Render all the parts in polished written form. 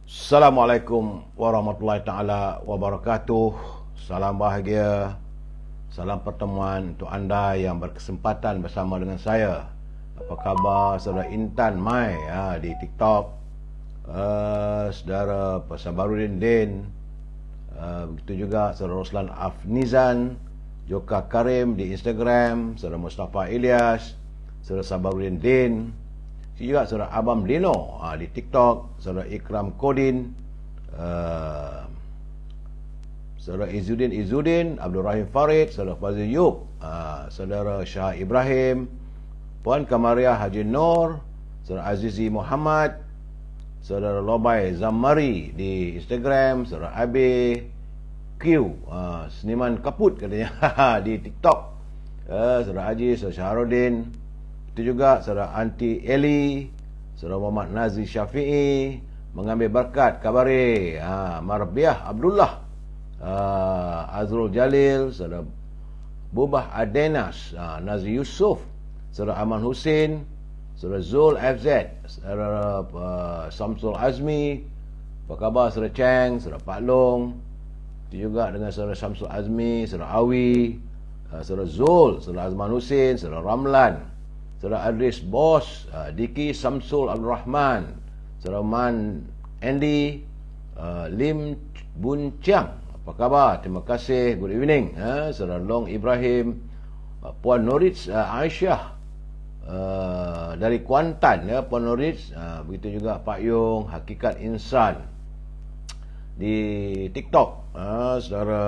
Assalamualaikum warahmatullahi taala wabarakatuh. Salam bahagia, salam pertemuan untuk anda yang berkesempatan bersama dengan saya. Apa khabar saudara Intan Mai di TikTok, saudara Sabarudin Din, begitu juga saudara Roslan Afnizan, Joka Karim di Instagram, saudara Mustafa Ilyas, saudara Sabarudin Din, juga saudara Abam Dino di TikTok, saudara Ikram Kodin, saudara Izzuddin, Abdul Rahim Farid, saudara Fazil Yub, saudara Syah Ibrahim, Puan Kamaria Haji Nur, saudara Azizi Muhammad, saudara Lobai Zammari di Instagram, saudara Abe Q, seniman kaput katanya di TikTok, saudara Haji, saudara Syahrudin, itu juga saudara Anti Eli, saudara Muhammad Nazri Syafi'i, mengambil berkat kabare, Marbiah Abdullah, Azrul Jalil, saudara Bubah Adenas, Nazri Yusof, saudara Aman Hussein, saudara Zul FZ, saudara Samsul Azmi, apa khabar saudara Cheng, saudara Pak Long, itu juga dengan saudara Samsul Azmi, saudara Awi, saudara Zul, saudara Azman Hussein, saudara Ramlan, saudara Adris Bos, Diki Samsul Abdul Rahman, saudara Man Andy, Lim Bun Chiang, apa khabar? Terima kasih, good evening. Saudara Long Ibrahim, Puan Norits Aisyah dari Kuantan, Puan Norits, begitu juga Pak Yong, Hakikat Insan di TikTok, saudara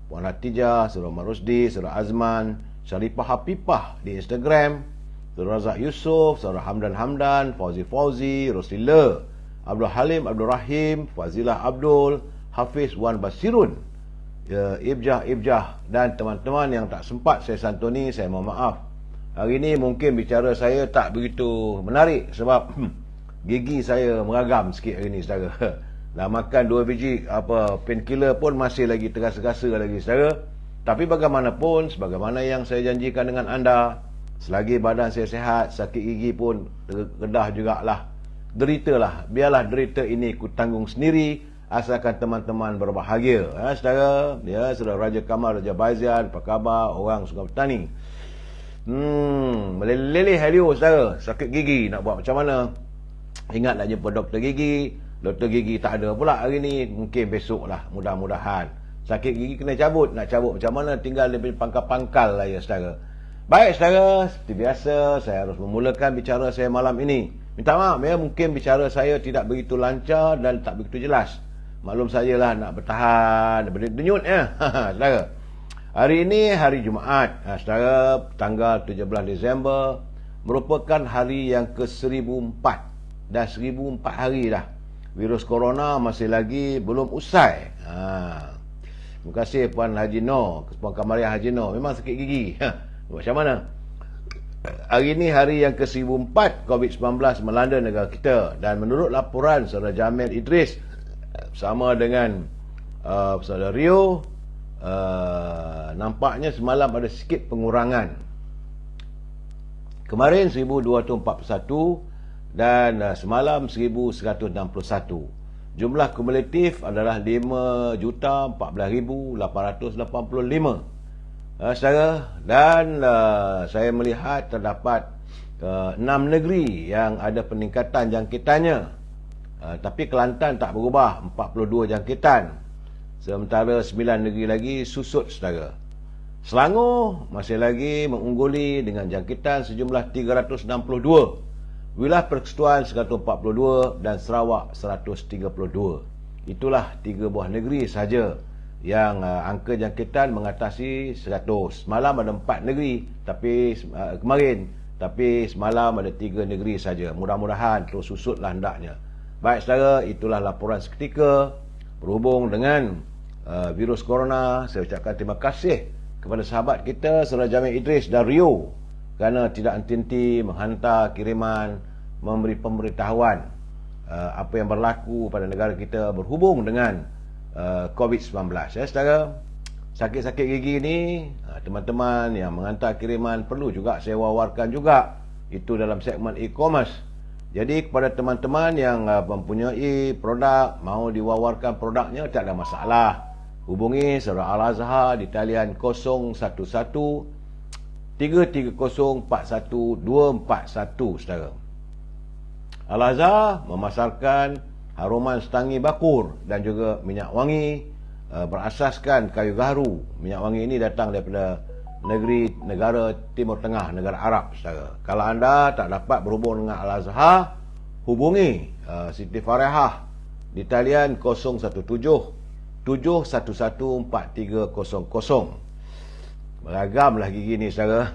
Puan Hatijah, saudara Marusdi, saudara Azman, Syarifah Hapipah di Instagram, saudara Razak Yusof, saudara Hamdan, Fauzi, Roslila, Abdul Halim, Abdul Rahim, Fazilah Abdul, Hafiz Wan Basirun, Ibjah, dan teman-teman yang tak sempat saya santuni, saya mohon maaf. Hari ini mungkin bicara saya tak begitu menarik sebab gigi saya meragam sikit hari ini, saudara. Dah makan 2 biji painkiller pun masih lagi terasa-rasa lagi, saudara. Tapi bagaimanapun, sebagaimana yang saya janjikan dengan anda, selagi badan saya sihat, sakit gigi pun redah jugalah. Deritalah, biarlah derita ini ku tanggung sendiri, asalkan teman-teman berbahagia. Saudara, saudara Raja Kamal, Raja Baizian, apa khabar orang Sungai Petani? Meleleh helio, saudara, sakit gigi, nak buat macam mana? Ingat nak jumpa doktor gigi, doktor gigi tak ada pula hari ni, mungkin besok lah, mudah-mudahan. Sakit gigi kena cabut, nak cabut macam mana, tinggal lebih pangkal-pangkal lah ya saudara. Baik saudara, seperti biasa saya harus memulakan bicara saya malam ini. Minta maaf ya, mungkin bicara saya tidak begitu lancar dan tak begitu jelas. Maklum sajalah, nak bertahan, berdenyut ya saudara. Hari ini hari Jumaat, saudara, tanggal 17 Disember, merupakan hari yang ke-1004. Dah 1004 hari dah. Virus corona masih lagi belum usai. Terima kasih Puan Haji Noh, Puan Kamaria Haji Noh. Memang sakit gigi. Macam mana? Hari ini hari yang ke-1004 COVID-19 melanda negara kita. Dan menurut laporan saudara Jamil Idris sama dengan saudara Rio, nampaknya semalam ada sikit pengurangan. Kemarin 1241 dan semalam 1161. Jumlah kumulatif adalah 5,14,885. Saudara, dan saya melihat terdapat 6 negeri yang ada peningkatan jangkitannya. Tapi Kelantan tak berubah, 42 jangkitan. Sementara 9 negeri lagi susut, saudara. Selangor masih lagi mengungguli dengan jangkitan sejumlah 362. Wilayah Persekutuan 142 dan Sarawak 132. Itulah 3 buah negeri saja yang angka jangkitan mengatasi 100. Semalam ada 4 negeri tapi kemarin, tapi semalam ada 3 negeri saja. Mudah-mudahan terus susutlah hendaknya. Baik saudara, itulah laporan seketika berhubung dengan virus corona. Saya ucapkan terima kasih kepada sahabat kita saudara Jamil Idris dan Rio kerana tidak henti-henti menghantar kiriman, memberi pemberitahuan apa yang berlaku pada negara kita berhubung dengan COVID-19. Ya saudara, sakit-sakit gigi ni, teman-teman yang menghantar kiriman perlu juga saya wawarkan juga. Itu dalam segmen e-commerce. Jadi kepada teman-teman yang mempunyai produk, mahu diwawarkan produknya, tak ada masalah. Hubungi saudara Al-Azhar di talian 011 330 41241 saudara. Al-Azhar memasarkan haruman setangi bakur dan juga minyak wangi berasaskan kayu gaharu. Minyak wangi ini datang daripada negara Timur Tengah, negara Arab saudara. Kalau anda tak dapat berhubung dengan Al-Azhar, hubungi Siti Farehah di talian 017 711 4300. Beragamlah gigi ni saudara.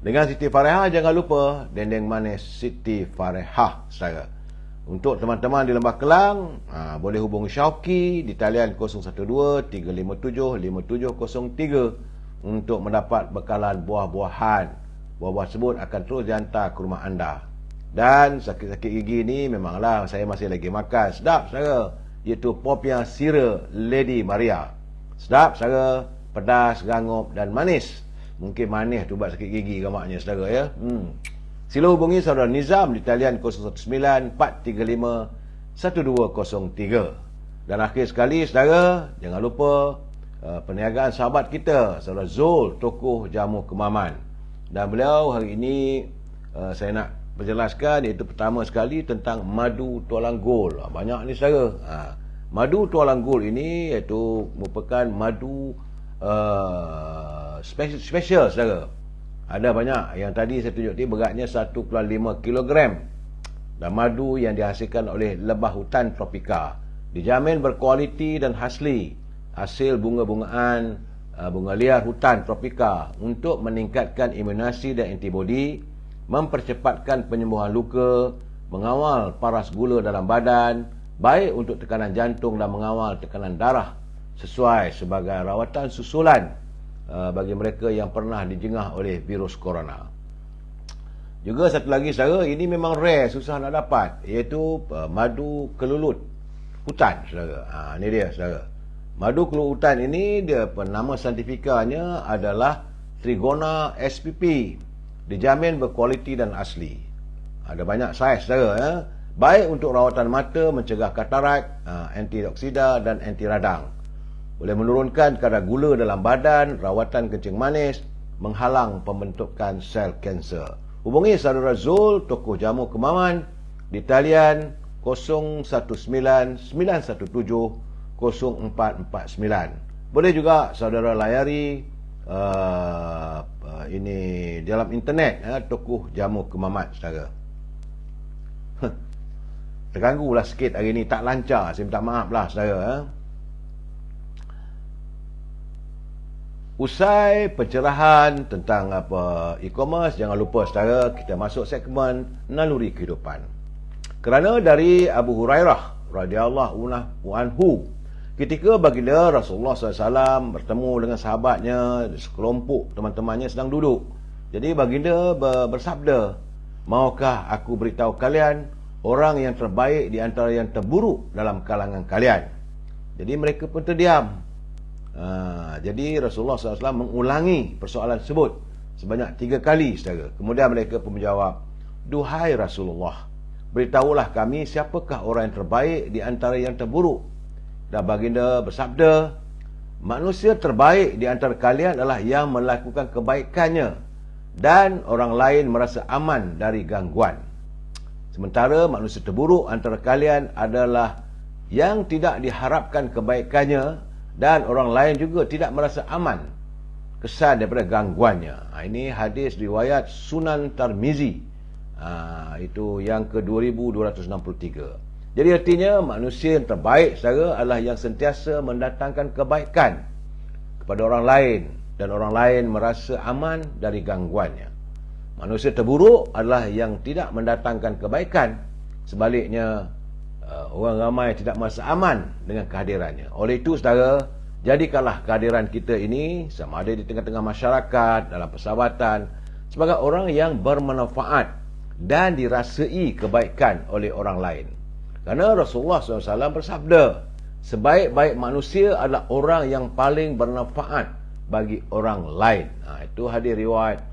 Dengan Siti Farehah jangan lupa dendeng manis Siti Farehah saudara. Untuk teman-teman di Lembah Kelang, boleh hubungi Syauqi di talian 012 357 5703 untuk mendapat bekalan buah-buahan. Buah-buah tersebut akan terus dihantar ke rumah anda. Dan sakit-sakit gigi ni memanglah saya masih lagi makan. Sedap saudara. Iaitu Popiah Sira Lady Maria. Sedap saudara. Pedas, gangup dan manis. Mungkin manis tu buat sakit gigi gamaknya saudara ya. Sila hubungi saudara Nizam di talian 019 435 1203. Dan akhir sekali saudara, jangan lupa perniagaan sahabat kita saudara Zul, tokoh jamu kemaman. Dan beliau hari ini saya nak berjelaskan, iaitu pertama sekali tentang madu tualang gol. Banyak ni saudara. Madu tualang gol ini iaitu merupakan madu special saudara. Ada banyak. Yang tadi saya tunjuk tadi beratnya 1,5 kg. Dan madu yang dihasilkan oleh lebah hutan tropika. Dijamin berkualiti dan asli. Hasil bunga-bungaan, bunga liar hutan tropika untuk meningkatkan imunasi dan antibodi, mempercepatkan penyembuhan luka, mengawal paras gula dalam badan, baik untuk tekanan jantung dan mengawal tekanan darah, sesuai sebagai rawatan susulan bagi mereka yang pernah dijengah oleh virus corona. Juga satu lagi saudara, ini memang rare, susah nak dapat, iaitu madu kelulut hutan saudara. Ini dia saudara. Madu kelulut hutan ini, dia nama saintifikanya adalah Trigona spp. Dijamin berkualiti dan asli. Ada banyak saiz saudara ya. Baik untuk rawatan mata, mencegah katarak, antioksida dan anti radang. Boleh menurunkan kadar gula dalam badan, rawatan kencing manis, menghalang pembentukan sel kanser. Hubungi saudara Zul, tokoh jamu kemaman di talian 019 917 0449. Boleh juga saudara layari ini dalam internet tokoh jamu kemamat saudara. Terganggulah sikit hari ni, tak lancar, saya minta maaf lah saudara. Usai pencerahan tentang e-commerce, jangan lupa saudara kita masuk segmen naluri kehidupan. Kerana dari Abu Hurairah radhiyallahu anhu, ketika baginda Rasulullah SAW bertemu dengan sahabatnya, sekelompok teman-temannya sedang duduk. Jadi baginda bersabda, maukah aku beritahu kalian orang yang terbaik di antara yang terburuk dalam kalangan kalian? Jadi mereka pun terdiam. Jadi Rasulullah SAW mengulangi persoalan tersebut sebanyak 3 kali saudara. Kemudian mereka pun menjawab, duhai Rasulullah, beritahulah kami siapakah orang yang terbaik di antara yang terburuk. Dan baginda bersabda, manusia terbaik di antara kalian adalah yang melakukan kebaikannya dan orang lain merasa aman dari gangguan. Sementara manusia terburuk antara kalian adalah yang tidak diharapkan kebaikannya dan orang lain juga tidak merasa aman kesan daripada gangguannya. Ini hadis riwayat Sunan Tirmizi. Itu yang ke-2263. Jadi artinya manusia yang terbaik saudara adalah yang sentiasa mendatangkan kebaikan kepada orang lain dan orang lain merasa aman dari gangguannya. Manusia terburuk adalah yang tidak mendatangkan kebaikan. Sebaliknya, orang ramai tidak merasa aman dengan kehadirannya. Oleh itu saudara, jadikanlah kehadiran kita ini sama ada di tengah-tengah masyarakat, dalam persahabatan, sebagai orang yang bermanfaat dan dirasai kebaikan oleh orang lain. Kerana Rasulullah SAW bersabda, sebaik-baik manusia adalah orang yang paling bermanfaat bagi orang lain. Itu hadis riwayat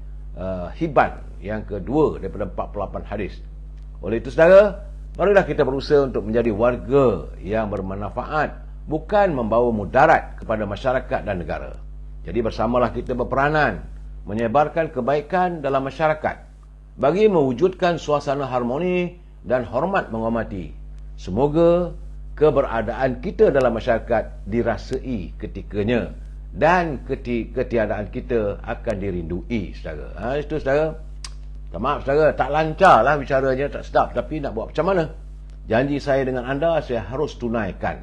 Hibban yang kedua daripada 48 hadis. Oleh itu saudara, marilah kita berusaha untuk menjadi warga yang bermanfaat, bukan membawa mudarat kepada masyarakat dan negara. Jadi bersamalah kita berperanan menyebarkan kebaikan dalam masyarakat bagi mewujudkan suasana harmoni dan hormat menghormati. Semoga keberadaan kita dalam masyarakat dirasai ketikanya dan ketiadaan kita akan dirindui, saudara. Itu saudara. Maaf saudara, tak lancar lah bicaranya, tak sedap. Tapi nak buat macam mana? Janji saya dengan anda, saya harus tunaikan.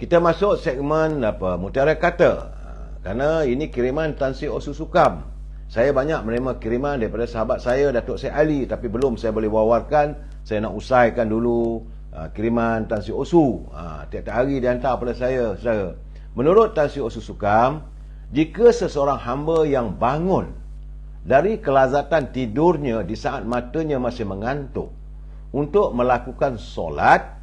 Kita masuk segmen Mutiara Kata. Kerana ini kiriman Tan Sri Osu Sukam. Saya banyak menerima kiriman daripada sahabat saya, Datuk Syed Ali. Tapi belum saya boleh wawarkan. Saya nak usaikan dulu kiriman Tan Sri Osu. Tiap-tiap hari dia hantar pada saya, saudara. Menurut Tan Sri Osu Sukam, jika seseorang hamba yang bangun dari kelazatan tidurnya di saat matanya masih mengantuk untuk melakukan solat,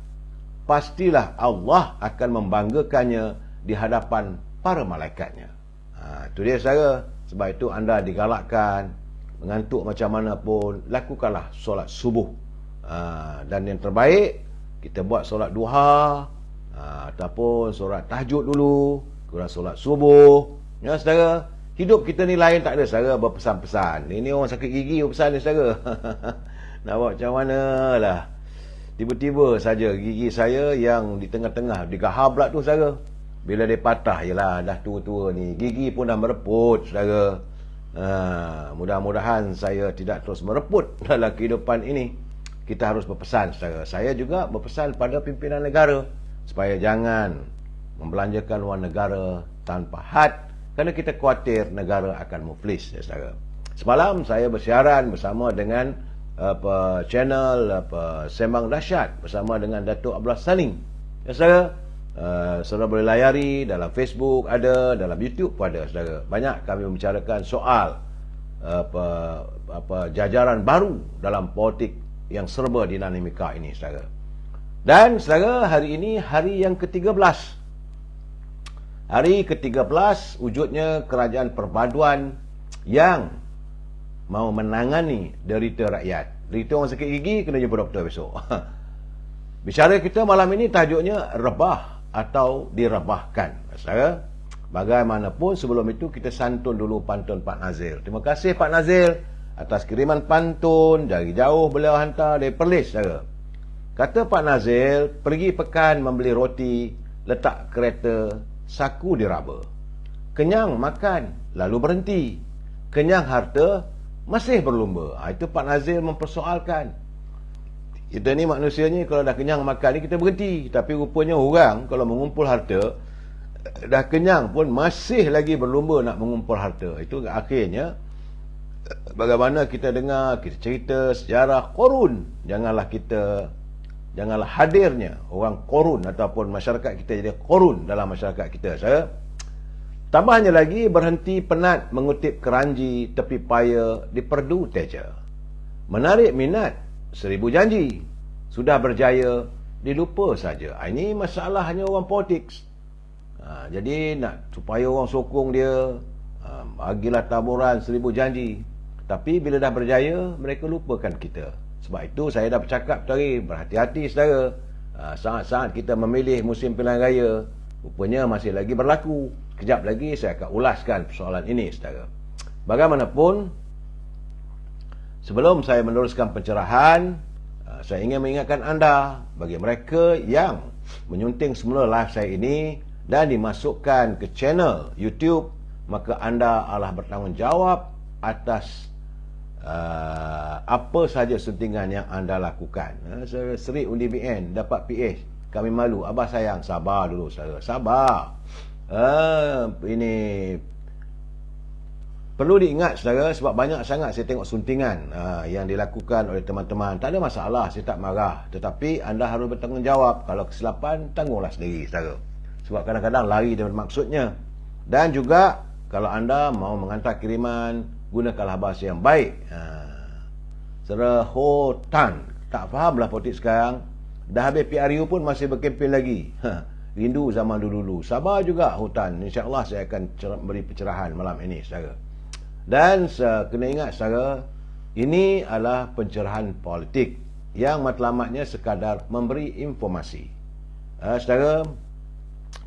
pastilah Allah akan membanggakannya di hadapan para malaikatnya. Itu dia saudara. Sebab itu anda digalakkan, mengantuk macam mana pun, lakukanlah solat subuh. Dan yang terbaik, kita buat solat duha, ataupun solat tahajud dulu, kurang solat subuh. Ya saudara, hidup kita ni lain tak ada saudara berpesan-pesan. Ini orang sakit gigi berpesan ni saudara. Nak buat macam mana lah. Tiba-tiba saja gigi saya yang di tengah-tengah digahar pula tu saudara. Bila dia patah jelah, dah tua-tua ni, gigi pun dah mereput saudara. Mudah-mudahan saya tidak terus mereput dalam kehidupan ini. Kita harus berpesan saudara. Saya juga berpesan pada pimpinan negara supaya jangan membelanjakan wang negara tanpa had, kerana kita khawatir negara akan muflis, ya saudara. Semalam saya bersiaran bersama dengan channel Sembang Dahsyat bersama dengan Datuk Abdullah Salim. Ya saudara, saudara boleh layari dalam Facebook ada, dalam YouTube pun ada, saudara. Banyak kami membicarakan soal jajaran baru dalam politik yang serba dinamika ini, saudara. Dan saudara, hari ini hari yang ke-13. Hari ke-13 wujudnya kerajaan perpaduan yang mau menangani derita rakyat. Derita orang sakit gigi, kena jumpa doktor besok. Bicara kita malam ini tajuknya rebah atau direbahkan. Saudara, bagaimanapun sebelum itu kita santun dulu pantun Pak Nazir. Terima kasih Pak Nazir atas kiriman pantun dari jauh beliau hantar dari Perlis, saudara. Kata Pak Nazir, pergi pekan membeli roti, letak kereta, saku diraba. Kenyang makan, lalu berhenti. Kenyang harta, masih berlumba. Itu Pak Nazir mempersoalkan. Kita ni manusia ni kalau dah kenyang makan ni kita berhenti. Tapi rupanya orang kalau mengumpul harta, dah kenyang pun masih lagi berlumba nak mengumpul harta. Itu akhirnya, bagaimana kita dengar, kita cerita sejarah Qorun. Janganlah hadirnya orang Qorun ataupun masyarakat kita jadi Qorun dalam masyarakat kita, saya. Tambahnya lagi, berhenti penat mengutip keranji tepi paya di Perdu Teja. Menarik minat 1000 janji. Sudah berjaya dilupa saja. Ini masalah hanya orang politik. Jadi nak supaya orang sokong dia, bagilah taburan 1000 janji. Tapi bila dah berjaya, mereka lupakan kita. Sebab itu saya dah bercakap tadi, berhati-hati saudara. Saat-saat kita memilih musim pilihan raya, rupanya masih lagi berlaku. Kejap lagi saya akan ulaskan persoalan ini, saudara. Bagaimanapun, sebelum saya meneruskan pencerahan, saya ingin mengingatkan anda, bagi mereka yang menyunting semula live saya ini dan dimasukkan ke channel YouTube, maka anda adalah bertanggungjawab atas apa saja suntingan yang anda lakukan. Seri undi BN dapat PH, kami malu. Abah sayang, sabar dulu saudara, sabar. Ini perlu diingat saudara, sebab banyak sangat saya tengok suntingan yang dilakukan oleh teman-teman. Tak ada masalah, saya tak marah, tetapi anda harus bertanggungjawab. Kalau kesilapan, tanggunglah sendiri saudara. Sebab kadang-kadang lari daripada maksudnya. Dan juga kalau anda mau menghantar kiriman, gunakanlah bahasa yang baik. Saudara Ho Tan, tak fahamlah politik sekarang. Dah habis PRU pun masih berkempen lagi. Rindu zaman dulu-dulu. Sabar juga Ho Tan. InsyaAllah saya akan beri pencerahan malam ini, saudara. Dan kena ingat saudara, Ini adalah pencerahan politik yang matlamatnya sekadar memberi informasi. Saudara,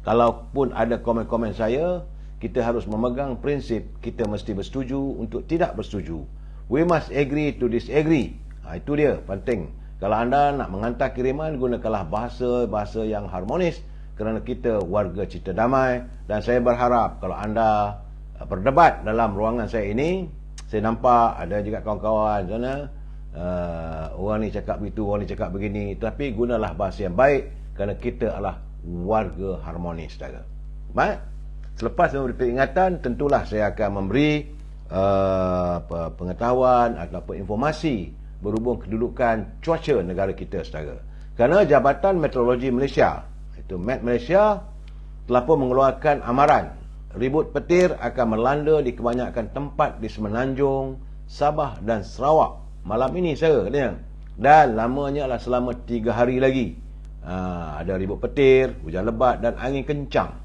kalaupun ada komen-komen saya, kita harus memegang prinsip kita mesti bersetuju untuk tidak bersetuju. We must agree to disagree. Itu dia penting. Kalau anda nak menghantar kiriman, gunakanlah bahasa yang harmonis, kerana kita warga cita damai. Dan saya berharap kalau anda berdebat dalam ruangan saya ini, saya nampak ada juga kawan-kawan sana, orang ni cakap begitu, orang ni cakap begini, tapi gunalah bahasa yang baik, kerana kita adalah warga harmonis, saudara. Baik, selepas memberi peringatan, tentulah saya akan memberi pengetahuan ataupun informasi berhubung kedudukan cuaca negara kita, saudara. Kerana Jabatan Meteorologi Malaysia, itu Met Malaysia, telah pun mengeluarkan amaran ribut petir akan melanda di kebanyakan tempat di Semenanjung, Sabah dan Sarawak malam ini, saudara, katanya. Dan lamanya adalah selama 3 hari lagi. Ada ribut petir, hujan lebat dan angin kencang.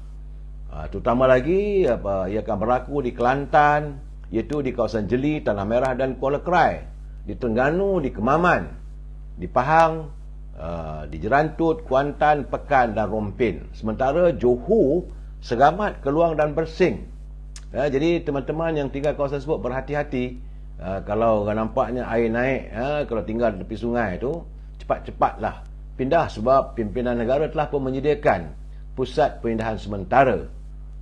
Terutama lagi ia akan berlaku di Kelantan, iaitu di kawasan Jeli, Tanah Merah dan Kuala Krai, di Terengganu, di Kemaman, di Pahang, di Jerantut, Kuantan, Pekan dan Rompin. Sementara Johor, Seramat, Keluang dan Bersing. Jadi teman-teman yang tinggal kawasan tersebut berhati-hati. Kalau nampaknya air naik, kalau tinggal di tepi sungai tu, cepat-cepatlah pindah, sebab pimpinan negara telah pun menyediakan pusat pemindahan sementara.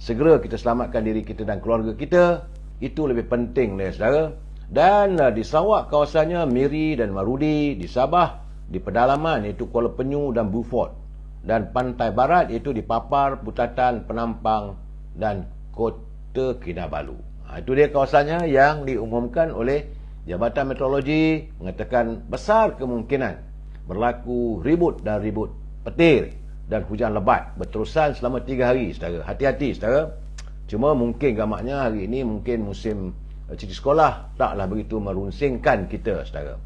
Segera kita selamatkan diri kita dan keluarga kita. Itu lebih penting, saudara. Dan di Sarawak kawasannya Miri dan Marudi, di Sabah di pedalaman iaitu Kuala Penyu dan Beaufort, dan pantai barat iaitu di Papar, Putatan, Penampang dan Kota Kinabalu. Itu dia kawasannya yang diumumkan oleh Jabatan Meteorologi, mengatakan besar kemungkinan berlaku ribut dan ribut petir dan hujan lebat berterusan selama 3 hari, saudara. Hati-hati, saudara. Cuma mungkin gamaknya hari ini mungkin musim cuti sekolah taklah begitu merunsingkan kita, saudara.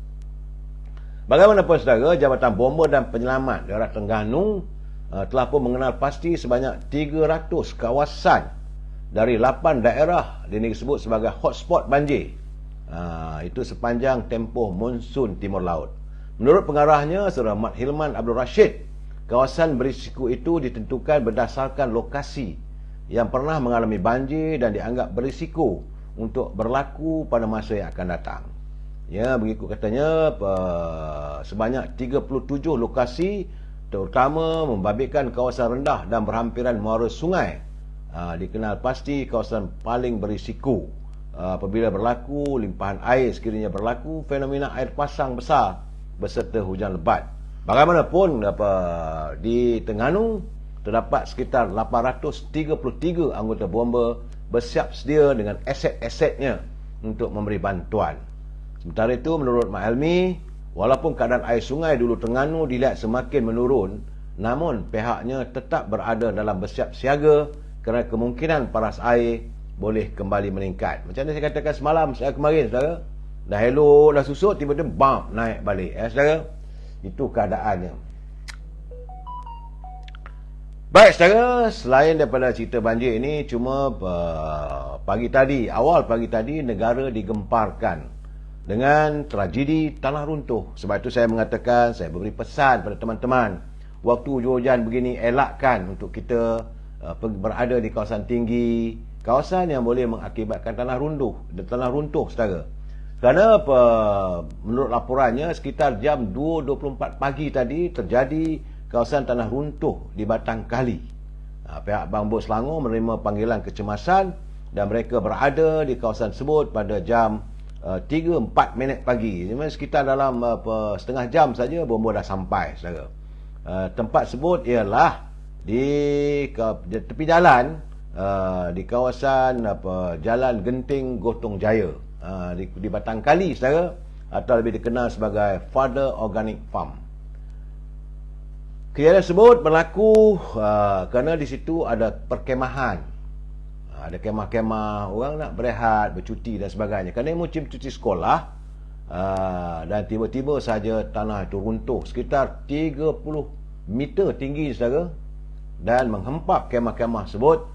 Bagaimanapun, saudara, Jabatan Bomba dan Penyelamat Daerah Terengganu telah pun mengenal pasti sebanyak 300 kawasan dari 8 daerah di negeri tersebut sebagai hotspot banjir. Itu sepanjang tempoh monsun timur laut. Menurut pengarahnya, Saudara Mat Hilman Abdul Rashid, kawasan berisiko itu ditentukan berdasarkan lokasi yang pernah mengalami banjir dan dianggap berisiko untuk berlaku pada masa yang akan datang. Ya, begitu katanya, sebanyak 37 lokasi terutama membabitkan kawasan rendah dan berhampiran muara sungai dikenal pasti kawasan paling berisiko apabila berlaku limpahan air sekiranya berlaku fenomena air pasang besar beserta hujan lebat. Bagaimanapun, di Terengganu terdapat sekitar 833 anggota bomba bersiap sedia dengan aset-asetnya untuk memberi bantuan. Sementara itu, menurut Mak Helmi, walaupun keadaan air sungai dulu Terengganu dilihat semakin menurun, namun pihaknya tetap berada dalam bersiap siaga kerana kemungkinan paras air boleh kembali meningkat. Macam mana saya katakan semalam, saya kemarin, saudara, dah elok, dah susut, tiba-tiba bam, naik balik. Saudara, itu keadaannya. Baik, saudara, selain daripada cerita banjir ini, cuma awal pagi tadi, negara digemparkan dengan tragedi tanah runtuh. Sebab itu saya mengatakan, saya beri pesan pada teman-teman, waktu hujan begini, elakkan untuk kita berada di kawasan tinggi, kawasan yang boleh mengakibatkan tanah runtuh, saudara. Kerana menurut laporannya, sekitar jam 2.24 pagi tadi terjadi kawasan tanah runtuh di Batang Kali. Pihak Bang Bos Selangor menerima panggilan kecemasan dan mereka berada di kawasan tersebut pada jam 3-4 minit pagi. Sekitar dalam setengah jam saja bomba dah sampai, saudara. Tempat tersebut ialah di tepi jalan, di kawasan Jalan Genting Gotong Jaya, di Batang Kali, saudara, atau lebih dikenal sebagai Father Organic Farm. Kejadian tersebut berlaku kerana di situ ada perkemahan. Ada kemah-kemah, orang nak berehat, bercuti dan sebagainya. Kerana musim cuti sekolah, dan tiba-tiba saja tanah itu runtuh sekitar 30 meter tinggi, saudara, dan menghempap kemah-kemah tersebut,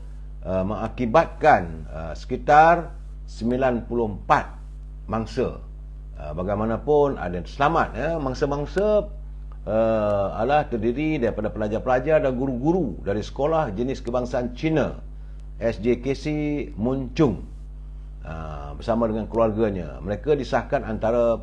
mengakibatkan sekitar 94 mangsa Bagaimanapun ada yang selamat. Mangsa-mangsa adalah terdiri daripada pelajar-pelajar dan guru-guru dari sekolah jenis kebangsaan Cina SJKC Muncung bersama dengan keluarganya. Mereka disahkan antara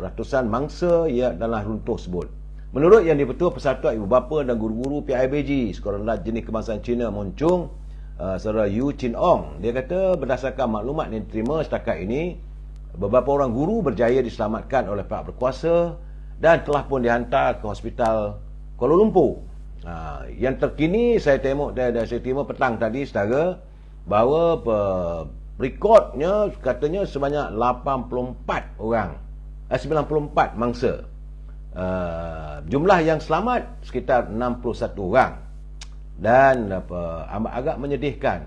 ratusan mangsa dalam runtuh tersebut. Menurut Yang di-Pertua Persatuan Ibu Bapa dan Guru-guru PIBG Sekolah Rendah Jenis Kebangsaan Cina Muncung, Saudara Yu Chin Ong, dia kata berdasarkan maklumat yang diterima setakat ini, beberapa orang guru berjaya diselamatkan oleh pihak berkuasa dan telah pun dihantar ke hospital Kuala Lumpur. Yang terkini saya tengok saya terima petang tadi, saudara, bahawa rekodnya katanya sebanyak 84 orang, 94 mangsa. Jumlah yang selamat sekitar 61 orang. Dan agak menyedihkan,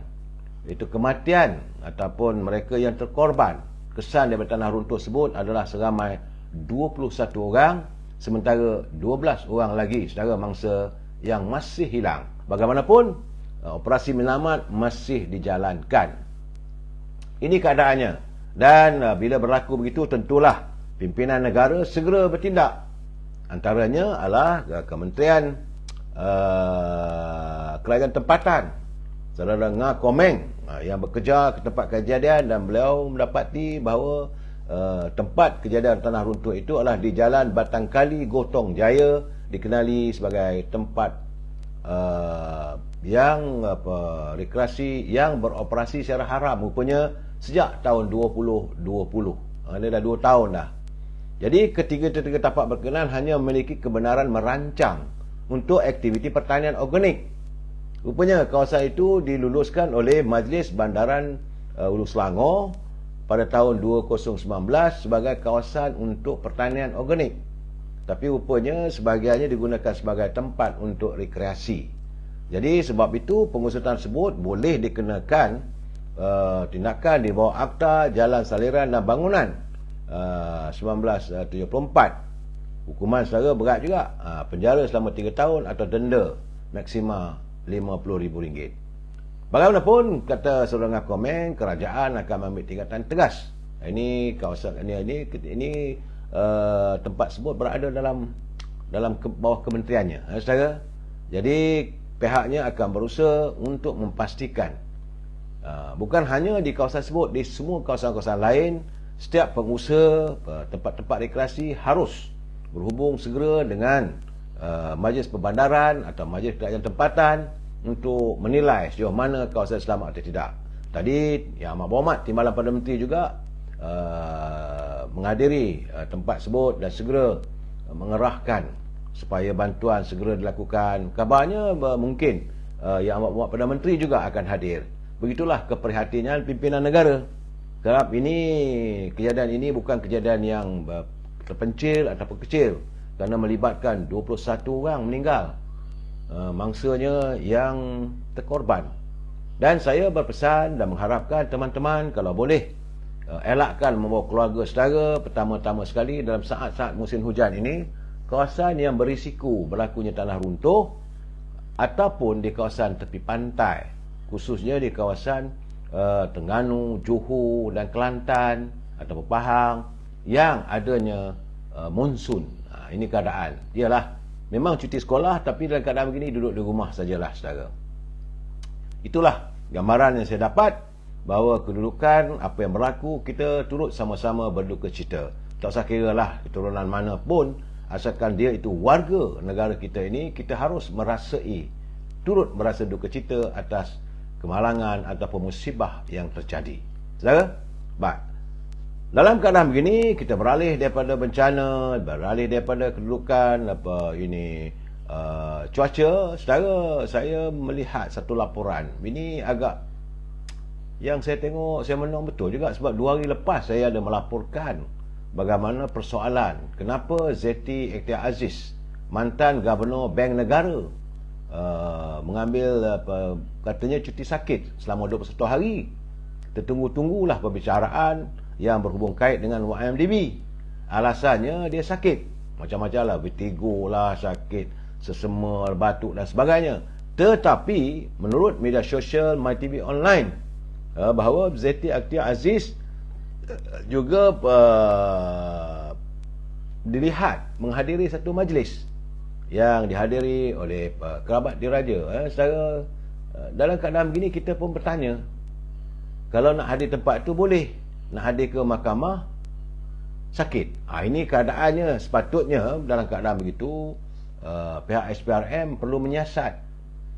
itu kematian ataupun mereka yang terkorban kesan daripada tanah runtuh tersebut adalah seramai 21 orang, sementara 12 orang lagi saudara mangsa yang masih hilang. Bagaimanapun, operasi menyelamat masih dijalankan. Ini keadaannya. Dan bila berlaku begitu, tentulah pimpinan negara segera bertindak. Antaranya adalah Kementerian Kerajaan Tempatan, Saudara Nga Komeng, yang bekerja ke tempat kejadian, dan beliau mendapati bahawa tempat kejadian tanah runtuh itu adalah di Jalan Batangkali Gotong Jaya, dikenali sebagai tempat rekreasi yang beroperasi secara haram rupanya sejak tahun 2020. Ini dah 2 tahun dah. Jadi ketiga-tiga tapak berkenaan hanya memiliki kebenaran merancang untuk aktiviti pertanian organik. Rupanya kawasan itu diluluskan oleh Majlis Bandaran Hulu Selangor pada tahun 2019 sebagai kawasan untuk pertanian organik. Tapi rupanya sebahagiannya digunakan sebagai tempat untuk rekreasi. Jadi sebab itu pengurusan tersebut boleh dikenakan tindakan di bawah Akta Jalan Saliran dan Bangunan 1974. Hukuman secara berat juga, penjara selama 3 tahun atau denda maksima RM50,000. Bagaimanapun, kata Saudara Nga Komeng, kerajaan akan mengambil tindakan tegas. Ini kawasan ini tempat tersebut berada dalam bawah kementeriannya, saudara. Jadi pihaknya akan berusaha untuk memastikan bukan hanya di kawasan tersebut, di semua kawasan-kawasan lain, setiap pengusaha tempat-tempat rekreasi harus berhubung segera dengan Majlis Perbandaran atau Majlis Kerajaan Tempatan untuk menilai sejauh mana kawasan selamat atau tidak. Tadi Yang Amat Berhormat Timbalan Perdana Menteri juga menghadiri tempat tersebut dan segera mengerahkan supaya bantuan segera dilakukan. Kabarnya mungkin Yang Amat Berhormat Perdana Menteri juga akan hadir. Begitulah keprihatinan pimpinan negara. Sebab kejadian ini bukan kejadian yang terpencil ataupun kecil, kerana melibatkan 21 orang meninggal, mangsanya yang terkorban. Dan saya berpesan dan mengharapkan teman-teman kalau boleh elakkan membawa keluarga saudara pertama-tama sekali dalam saat-saat musim hujan ini, kawasan yang berisiko berlakunya tanah runtuh ataupun di kawasan tepi pantai, khususnya di kawasan Terengganu, Johor dan Kelantan atau Pahang yang adanya monsun. Ini keadaan. Ialah memang cuti sekolah, tapi dalam keadaan begini duduk di rumah sajalah saudara. Itulah gambaran yang saya dapat, bahawa kedudukan apa yang berlaku, kita turut sama-sama berduka cita. Tak usah kira lah keturunan mana pun, asalkan dia itu warga negara kita ini, kita harus turut merasa duka cita atas kemalangan ataupun musibah yang terjadi. Saudara, baik. Dalam keadaan begini, kita beralih daripada bencana, beralih daripada kedudukan cuaca. Saudara, saya melihat satu laporan. Ini agak, yang saya tengok, saya menang betul juga, sebab 2 hari lepas saya ada melaporkan bagaimana persoalan kenapa Zeti Ikhtiar Aziz, mantan Gubernur Bank Negara, mengambil katanya cuti sakit selama 21 hari. Tertunggu-tunggulah perbicaraan yang berhubung kait dengan YMDB. Alasannya dia sakit, macam-macam lah, vertigo lah, sakit sesama, batuk dan sebagainya. Tetapi menurut media sosial MyTV Online, bahawa Zeti Ikhtiar Aziz juga dilihat menghadiri satu majlis yang dihadiri oleh kerabat diraja. Secara dalam keadaan begini kita pun bertanya, kalau nak hadir tempat tu boleh, nak hadir ke mahkamah sakit. Ini keadaannya. Sepatutnya dalam keadaan begitu pihak SPRM perlu menyiasat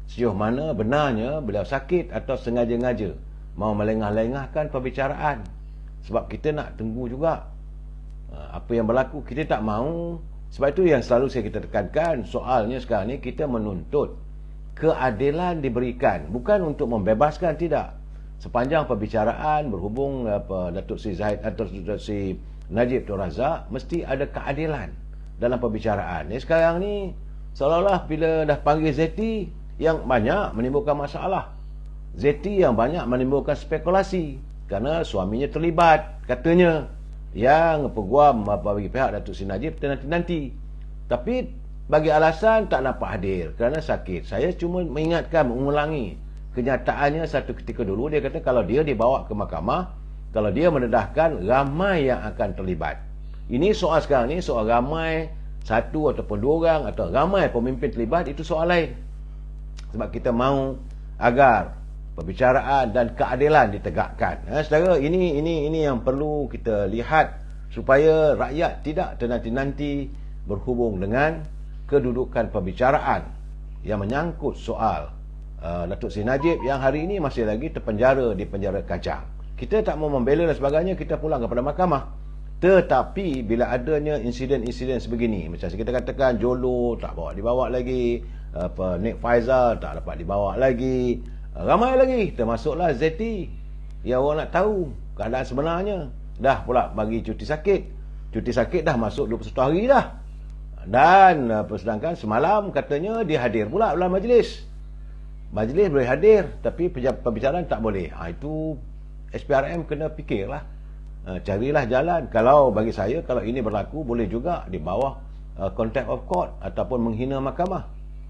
sejauh mana benarnya beliau sakit atau sengaja-ngaja mau melengah-lengahkan perbicaraan. Sebab kita nak tunggu juga apa yang berlaku. Kita tak mahu. Sebab itu yang selalu kita tekankan, soalnya sekarang ni kita menuntut keadilan diberikan, bukan untuk membebaskan, tidak. Sepanjang perbicaraan berhubung Datuk Seri Zahid atau Datuk Seri Najib Tun Razak, mesti ada keadilan dalam perbicaraan. Sekarang ni seolah-olah bila dah panggil Zeti yang banyak menimbulkan masalah, Zeti yang banyak menimbulkan spekulasi kerana suaminya terlibat katanya, yang peguam bagi pihak Datuk Seri Najib nanti-nanti. Tapi bagi alasan tak dapat hadir kerana sakit. Saya cuma mengingatkan, mengulangi kenyataannya. Satu ketika dulu dia kata kalau dia dibawa ke mahkamah, kalau dia mendedahkan, ramai yang akan terlibat. Ini soal sekarang ni, soal ramai satu ataupun dua orang atau ramai pemimpin terlibat, itu soal lain. Sebab kita mahu agar perbicaraan dan keadilan ditegakkan. Saudara, ini yang perlu kita lihat supaya rakyat tidak ternanti-nanti berhubung dengan kedudukan perbicaraan yang menyangkut soal Datuk Seri Najib yang hari ini masih lagi terpenjara di penjara Kajang. Kita tak mau membela dan sebagainya, kita pulang kepada mahkamah. Tetapi bila adanya insiden-insiden sebegini, macam kita katakan Jolo tak dibawa lagi, Nik Faizal tak dapat dibawa lagi, ramai lagi, termasuklah Zeti yang orang nak tahu keadaan sebenarnya. Dah pula bagi cuti sakit dah masuk 21 hari dah. Dan sedangkan semalam katanya dia hadir pula dalam majlis boleh hadir, tapi perbicaraan tak boleh. Itu SPRM kena fikirlah, carilah jalan. Kalau bagi saya, kalau ini berlaku, boleh juga di bawah contempt of court ataupun menghina mahkamah.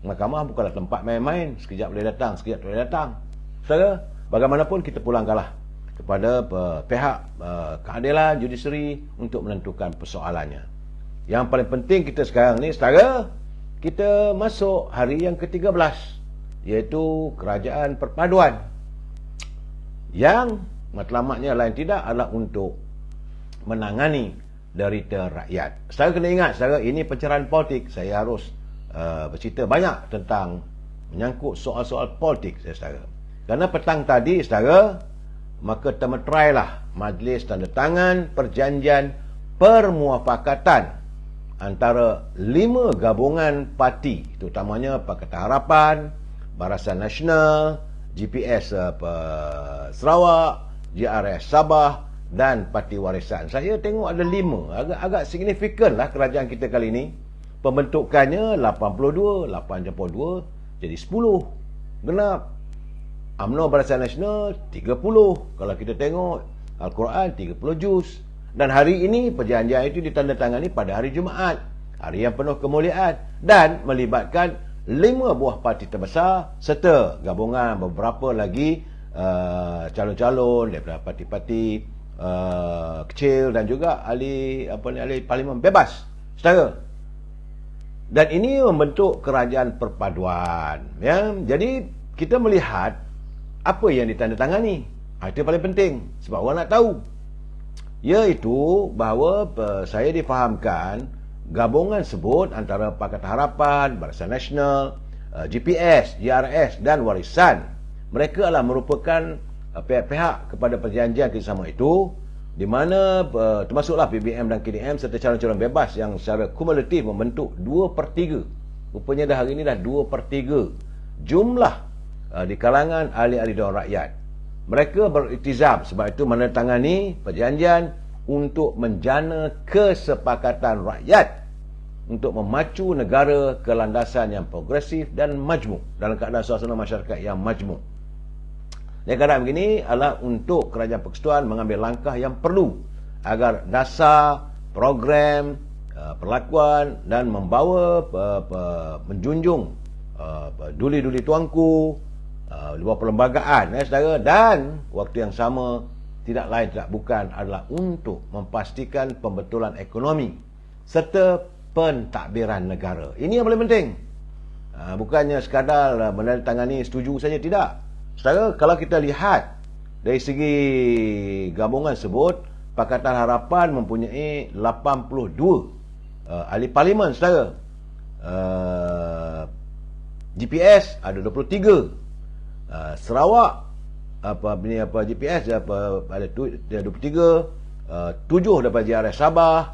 Mahkamah bukanlah tempat main-main, sekejap boleh datang, sekejap boleh datang. Saudara, bagaimanapun kita pulangkanlah kepada pihak keadilan judisiari untuk menentukan persoalannya. Yang paling penting kita sekarang ni, saudara, kita masuk hari yang ke-13, iaitu Kerajaan Perpaduan, yang matlamatnya lain tidak adalah untuk menangani derita rakyat. Saudara kena ingat, saudara, ini pencerahan politik. Saya harus bercerita banyak tentang menyangkut soal-soal politik, saudara. Kerana petang tadi, saudara, maka termeterailah majlis tanda tangan perjanjian permuafakatan antara 5 gabungan parti, terutamanya Pakatan Harapan, Barisan Nasional, GPS Sarawak, GRS Sabah dan Parti Warisan. Saya tengok ada 5. Agak signifikan lah kerajaan kita kali ini. Pembentukannya 82, 8.2 jadi 10. Genap. UMNO Barisan Nasional 30. Kalau kita tengok Al-Quran 30 juz. Dan hari ini perjanjian itu ditandatangani pada hari Jumaat, hari yang penuh kemuliaan, dan melibatkan 5 buah parti terbesar serta gabungan beberapa lagi calon-calon daripada parti-parti kecil dan juga ahli parlimen bebas, saudara. Dan ini membentuk kerajaan perpaduan, ya. Jadi kita melihat apa yang ditandatangani. Itu paling penting sebab orang nak tahu, iaitu bahawa saya difahamkan gabungan sebut antara Pakatan Harapan, Barisan Nasional, GPS, GRS dan Warisan, mereka adalah merupakan pihak-pihak kepada perjanjian kerjasama itu, di mana termasuklah PBM dan KDM serta calon-calon bebas yang secara kumulatif membentuk 2/3. Rupanya dah hari ini dah 2/3 jumlah di kalangan ahli-ahli Dewan Rakyat. Mereka beriltizam, sebab itu menandatangani perjanjian untuk menjana kesepakatan rakyat untuk memacu negara ke landasan yang progresif dan majmuk dalam keadaan suasana masyarakat yang majmuk. Dalam keadaan begini adalah untuk Kerajaan Persekutuan mengambil langkah yang perlu agar dasar, program, perlakuan dan membawa menjunjung duli-duli tuanku, luar perlembagaan, saudara, dan waktu yang sama tidak lain tidak bukan adalah untuk memastikan pembetulan ekonomi serta pentadbiran negara. Ini yang paling penting. Bukannya sekadar menandatangani setuju saja, tidak. Saudara, kalau kita lihat dari segi gabungan sebut, Pakatan Harapan mempunyai 82 ahli parlimen, saudara. GPS ada 23. Sarawak GPS ada 23, 7 daripada JRS Sabah,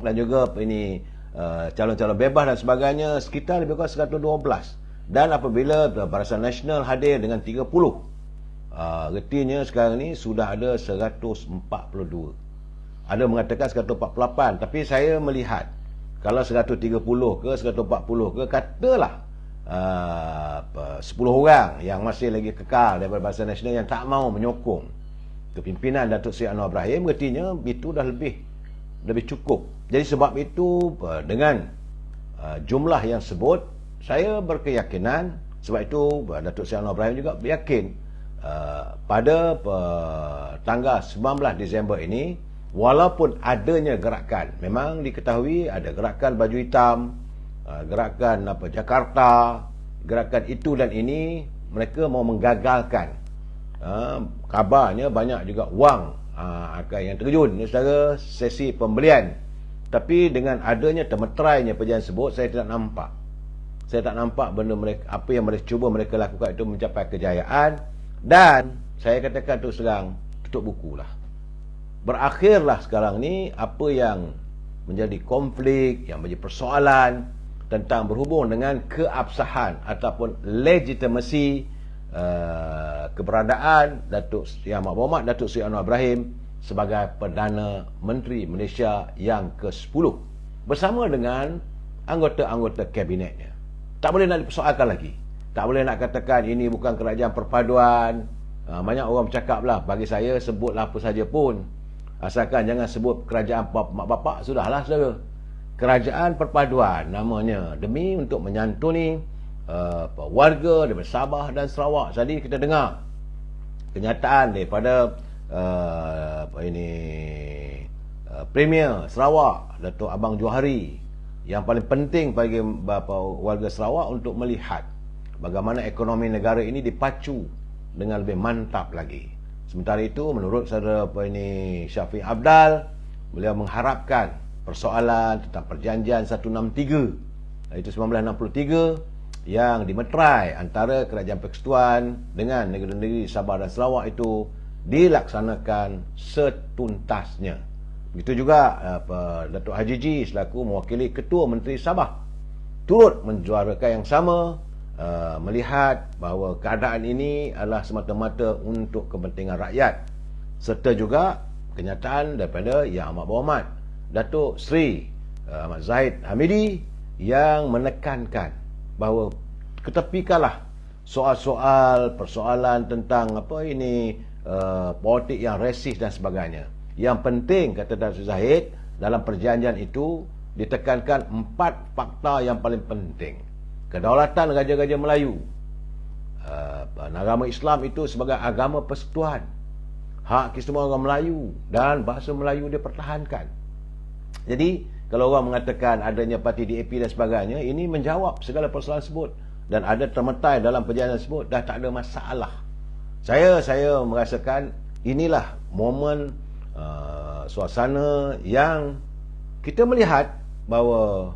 dan juga calon-calon bebas dan sebagainya sekitar lebih kurang 112. Dan apabila Barisan Nasional hadir dengan 30, retinya sekarang ni sudah ada 142. Ada mengatakan 148, tapi saya melihat kalau 130 ke 140 ke, katalah 10 orang yang masih lagi kekal daripada Barisan Nasional yang tak mau menyokong kepimpinan Datuk Seri Anwar Ibrahim, artinya itu dah lebih cukup. Jadi sebab itu dengan jumlah yang sebut, saya berkeyakinan, sebab itu Datuk Seri Anwar Ibrahim juga yakin pada tanggal 19 Disember ini, walaupun adanya gerakan, memang diketahui ada gerakan baju hitam, gerakan Jakarta, gerakan itu dan ini, mereka mau menggagalkan. Kabarnya banyak juga wang yang terjun secara sesi pembelian. Tapi dengan adanya termeterainya perjalanan sebut, saya tak nampak benda mereka, apa yang mereka cuba mereka lakukan itu mencapai kejayaan. Dan saya katakan terus terang, tutup bukulah. Berakhirlah sekarang ni apa yang menjadi konflik, yang menjadi persoalan tentang berhubung dengan keabsahan ataupun legitimasi keberadaan Datuk Seri Muhammad Datuk Seri Anwar Ibrahim sebagai Perdana Menteri Malaysia yang ke-10 bersama dengan anggota-anggota kabinetnya. Tak boleh nak dipersoalkan lagi. Tak boleh nak katakan ini bukan kerajaan perpaduan. Banyak orang bercakap lah, bagi saya sebutlah apa saja pun, asalkan jangan sebut kerajaan mak bapak, sudahlah saudara. Kerajaan perpaduan namanya, demi untuk menyantuni warga daripada Sabah dan Sarawak. Tadi kita dengar kenyataan daripada Premier Sarawak, Datuk Abang Johari, yang paling penting bagi warga Sarawak untuk melihat bagaimana ekonomi negara ini dipacu dengan lebih mantap lagi. Sementara itu, menurut saudara Syafiq Abdal, beliau mengharapkan persoalan tentang perjanjian 163, iaitu 1963, yang dimeterai antara Kerajaan Persekutuan dengan negeri-negeri Sabah dan Sarawak itu dilaksanakan setuntasnya. Begitu juga Datuk Haji G selaku mewakili Ketua Menteri Sabah turut menjuarakan yang sama, melihat bahawa keadaan ini adalah semata-mata untuk kepentingan rakyat, serta juga kenyataan daripada Yang Amat Berhormat Datuk Seri Ahmad Zahid Hamidi yang menekankan bahawa ketepikanlah soal-soal persoalan tentang politik yang resis dan sebagainya. Yang penting, kata Datuk Zahid, dalam perjanjian itu ditekankan 4 fakta yang paling penting. Kedaulatan Raja-Raja Melayu, agama Islam itu sebagai agama persekutuan, hak keistimewaan orang Melayu dan bahasa Melayu dipertahankan. Jadi kalau orang mengatakan adanya parti DAP dan sebagainya, ini menjawab segala persoalan tersebut, dan ada termetai dalam perjalanan tersebut, dah tak ada masalah. Saya merasakan inilah momen suasana yang kita melihat bahawa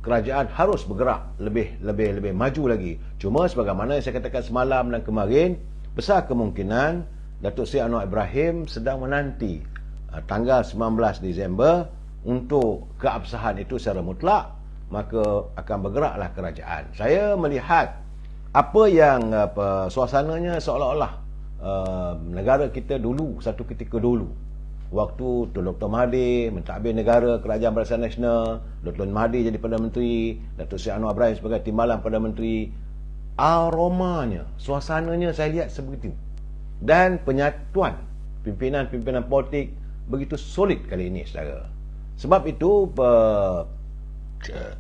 kerajaan harus bergerak lebih maju lagi. Cuma sebagaimana yang saya katakan semalam dan kemarin, besar kemungkinan Datuk Seri Anwar Ibrahim sedang menanti tanggal 19 Disember untuk keabsahan itu secara mutlak, maka akan bergeraklah kerajaan. Saya melihat apa yang suasananya seolah-olah negara kita dulu, satu ketika dulu, waktu Dr. Mahathir mentadbir negara, kerajaan Barisan Nasional, Dr. Mahathir jadi Perdana Menteri, Datuk Seri Anwar Ibrahim sebagai timbalan Perdana Menteri, aromanya, suasananya saya lihat sebegitu. Dan penyatuan pimpinan-pimpinan politik begitu solid kali ini, saudara. Sebab itu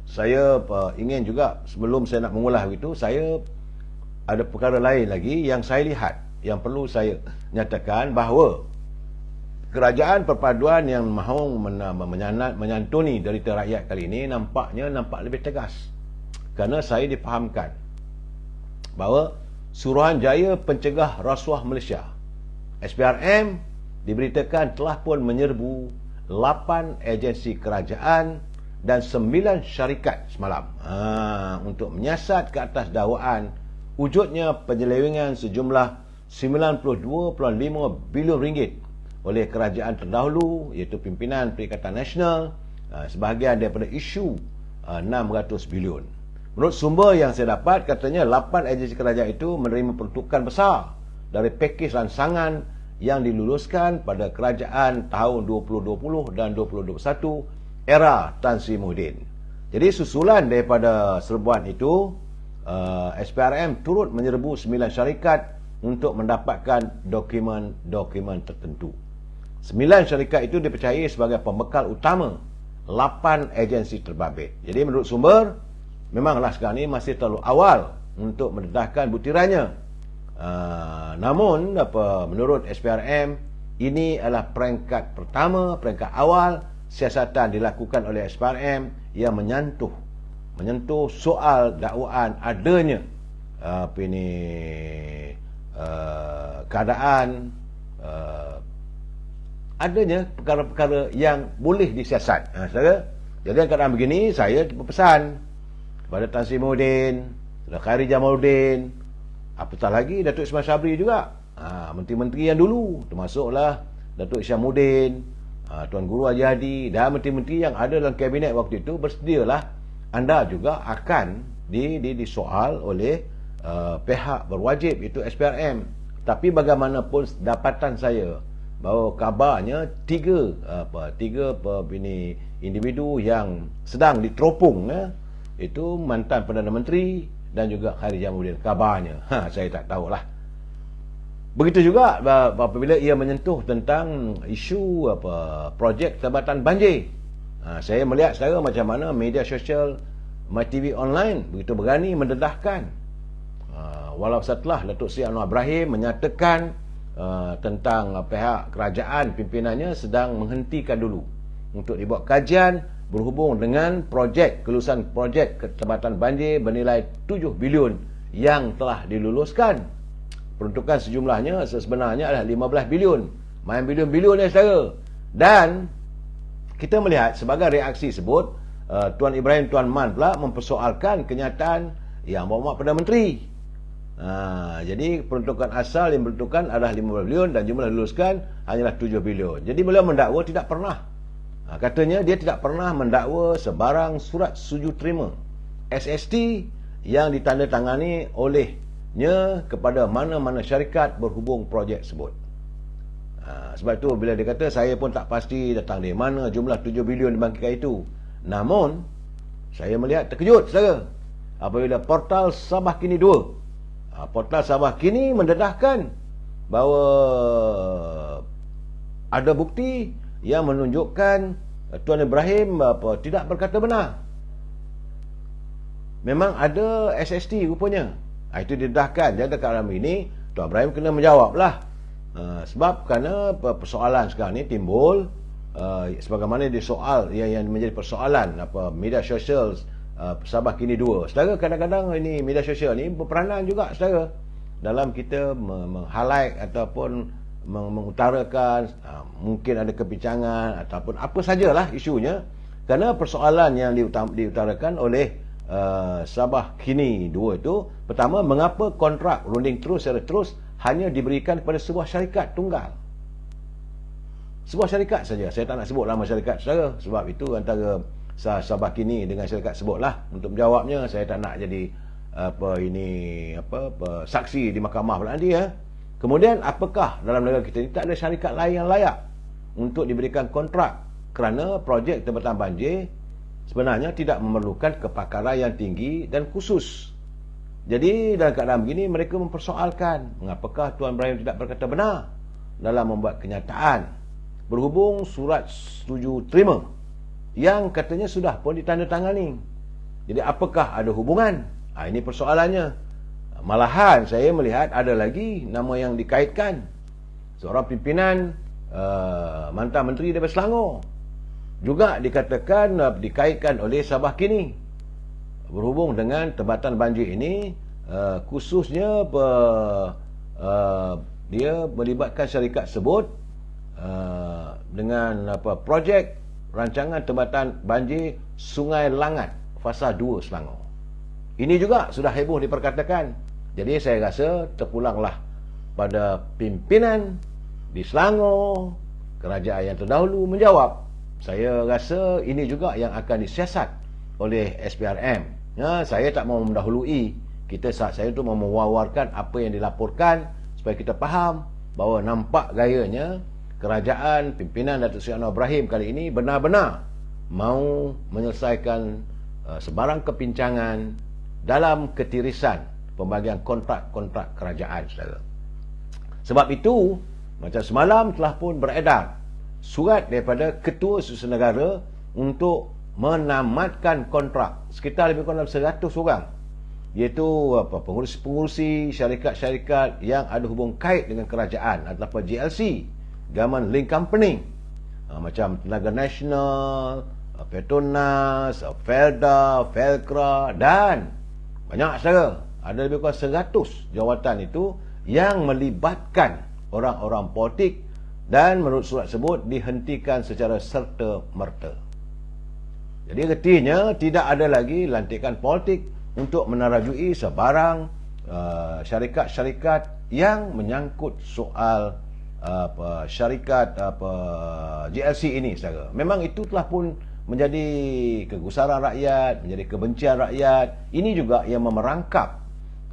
saya ingin juga, sebelum saya nak mengulas itu, saya ada perkara lain lagi yang saya lihat yang perlu saya nyatakan bahawa kerajaan perpaduan yang mahu menyantuni derita rakyat kali ini nampak lebih tegas. Kerana saya difahamkan bahawa Suruhanjaya Pencegah Rasuah Malaysia SPRM diberitakan telah pun menyerbu 8 agensi kerajaan dan 9 syarikat semalam untuk menyiasat ke atas dakwaan wujudnya penyelewengan sejumlah 92.5 bilion ringgit oleh kerajaan terdahulu iaitu pimpinan Perikatan Nasional, sebahagian daripada isu 600 bilion. Menurut sumber yang saya dapat, katanya 8 agensi kerajaan itu menerima peruntukan besar dari pakej ransangan yang diluluskan pada kerajaan tahun 2020 dan 2021 era Tan Sri Muhyiddin. Jadi susulan daripada serbuan itu, SPRM turut menyerbu 9 syarikat untuk mendapatkan dokumen-dokumen tertentu. 9 syarikat itu dipercayai sebagai pembekal utama 8 agensi terbabit. Jadi menurut sumber, memanglah sekarang ini masih terlalu awal untuk mendedahkan butirannya. Namun menurut SPRM, ini adalah peringkat pertama, peringkat awal siasatan dilakukan oleh SPRM yang menyentuh soal dakwaan adanya keadaan adanya perkara-perkara yang boleh disiasat. Saudara, jadi keadaan begini, saya berpesan kepada Tan Sri Muhyiddin, Khairi Jamaluddin, apatah lagi Datuk Ismail Sabri juga, menteri-menteri yang dulu, termasuklah Datuk Isyamuddin, Tuan Guru Haji Hadi dan menteri-menteri yang ada dalam kabinet waktu itu, bersedialah anda juga akan disoal oleh pihak berwajib, itu SPRM. Tapi bagaimanapun dapatan saya bahawa kabarnya tiga individu yang sedang diteropong, itu mantan Perdana Menteri dan juga Khairi Jamaluddin kabarnya. Saya tak tahulah. Begitu juga apabila ia menyentuh tentang isu projek Jabatan Banjir. Saya melihat sekarang macam mana media sosial MyTV Online begitu berani mendedahkan, walau setelah Datuk Seri Anwar Ibrahim menyatakan tentang pihak kerajaan pimpinannya sedang menghentikan dulu untuk dibuat kajian berhubung dengan kelulusan projek Jabatan Banjir bernilai 7 bilion yang telah diluluskan. Peruntukan sejumlahnya sebenarnya adalah 15 bilion. Main bilion-bilion ya saudara. Dan kita melihat sebagai reaksi sebut, Tuan Ibrahim Tuan Man pula mempersoalkan kenyataan yang bawa Perdana Menteri. Jadi peruntukan asal yang diperuntukkan adalah 15 bilion dan jumlah diluluskan hanyalah 7 bilion. Jadi beliau mendakwa tidak pernah. Katanya dia tidak pernah mendakwa sebarang surat setuju terima SST yang ditandatangani olehnya kepada mana-mana syarikat berhubung projek tersebut. Sebab itu bila dia kata, saya pun tak pasti datang dari mana jumlah 7 bilion dibangkitkan itu. Namun saya melihat terkejut saudara apabila portal Sabah Kini 2, portal Sabah Kini mendedahkan bahawa ada bukti yang menunjukkan Tuan Ibrahim tidak berkata benar. Memang ada SST rupanya. Itu didedahkan. Jadi dekat dalam ini Tuan Ibrahim kena menjawablah. Sebab kerana persoalan sekarang ni timbul sebagaimana disoal yang menjadi persoalan media sosial Sabah Kini 2. Saudara, kadang-kadang ini media sosial ni berperanan juga saudara dalam kita meng-highlight ataupun mengutarakan mungkin ada kebincangan ataupun apa sajalah isunya, kerana persoalan yang diutarakan oleh Sabah Kini 2 itu, pertama, mengapa kontrak runding terus secara terus hanya diberikan kepada sebuah syarikat tunggal, sebuah syarikat saja. Saya tak nak sebut nama syarikat saudara, sebab itu antara Sabah Kini dengan syarikat sebutlah. Untuk menjawabnya saya tak nak jadi saksi di mahkamah pula nanti ya. Kemudian, apakah dalam negara kita ini tak ada syarikat lain yang layak untuk diberikan kontrak, kerana projek Jabatan Banjir sebenarnya tidak memerlukan kepakaran yang tinggi dan khusus. Jadi dalam keadaan begini mereka mempersoalkan mengapakah Tuan Ibrahim tidak berkata benar dalam membuat kenyataan berhubung surat setuju terima yang katanya sudah pun ditandatangani. Jadi apakah ada hubungan? Ini persoalannya. Malahan saya melihat ada lagi nama yang dikaitkan. Seorang pimpinan mantan menteri daripada Selangor juga dikatakan dikaitkan oleh Sabah Kini berhubung dengan tempatan banjir ini, khususnya dia melibatkan syarikat sebut dengan projek rancangan tempatan banjir Sungai Langat Fasa 2 Selangor. Ini juga sudah heboh diperkatakan. Jadi saya rasa terpulanglah pada pimpinan di Selangor, kerajaan yang terdahulu menjawab. Saya rasa ini juga yang akan disiasat oleh SPRM. Ya, saya tak mau mendahului. Saya tu mau mewawarkan apa yang dilaporkan supaya kita faham bahawa nampak gayanya kerajaan pimpinan Datuk Seri Anwar Ibrahim kali ini benar-benar mau menyelesaikan sebarang kepincangan dalam ketirisan pembagian kontrak-kontrak kerajaan, saudara. Sebab itu, macam semalam telah pun beredar surat daripada Ketua Setiausaha Negara untuk menamatkan kontrak sekitar lebih kurang 100 orang, iaitu pengurusi-pengurusi syarikat-syarikat yang ada hubung kait dengan kerajaan ataupun GLC, Government Link Company, macam Tenaga Nasional, Petronas, Felda, Felcra dan banyak, saudara. Ada lebih kurang 100 jawatan itu yang melibatkan orang-orang politik dan menurut surat sebut dihentikan secara serta-merta. Jadi artinya tidak ada lagi lantikan politik untuk menarajui sebarang syarikat-syarikat yang menyangkut soal syarikat GLC ini, saudara. Memang itu telah pun menjadi kegusaran rakyat, menjadi kebencian rakyat. Ini juga yang memerangkap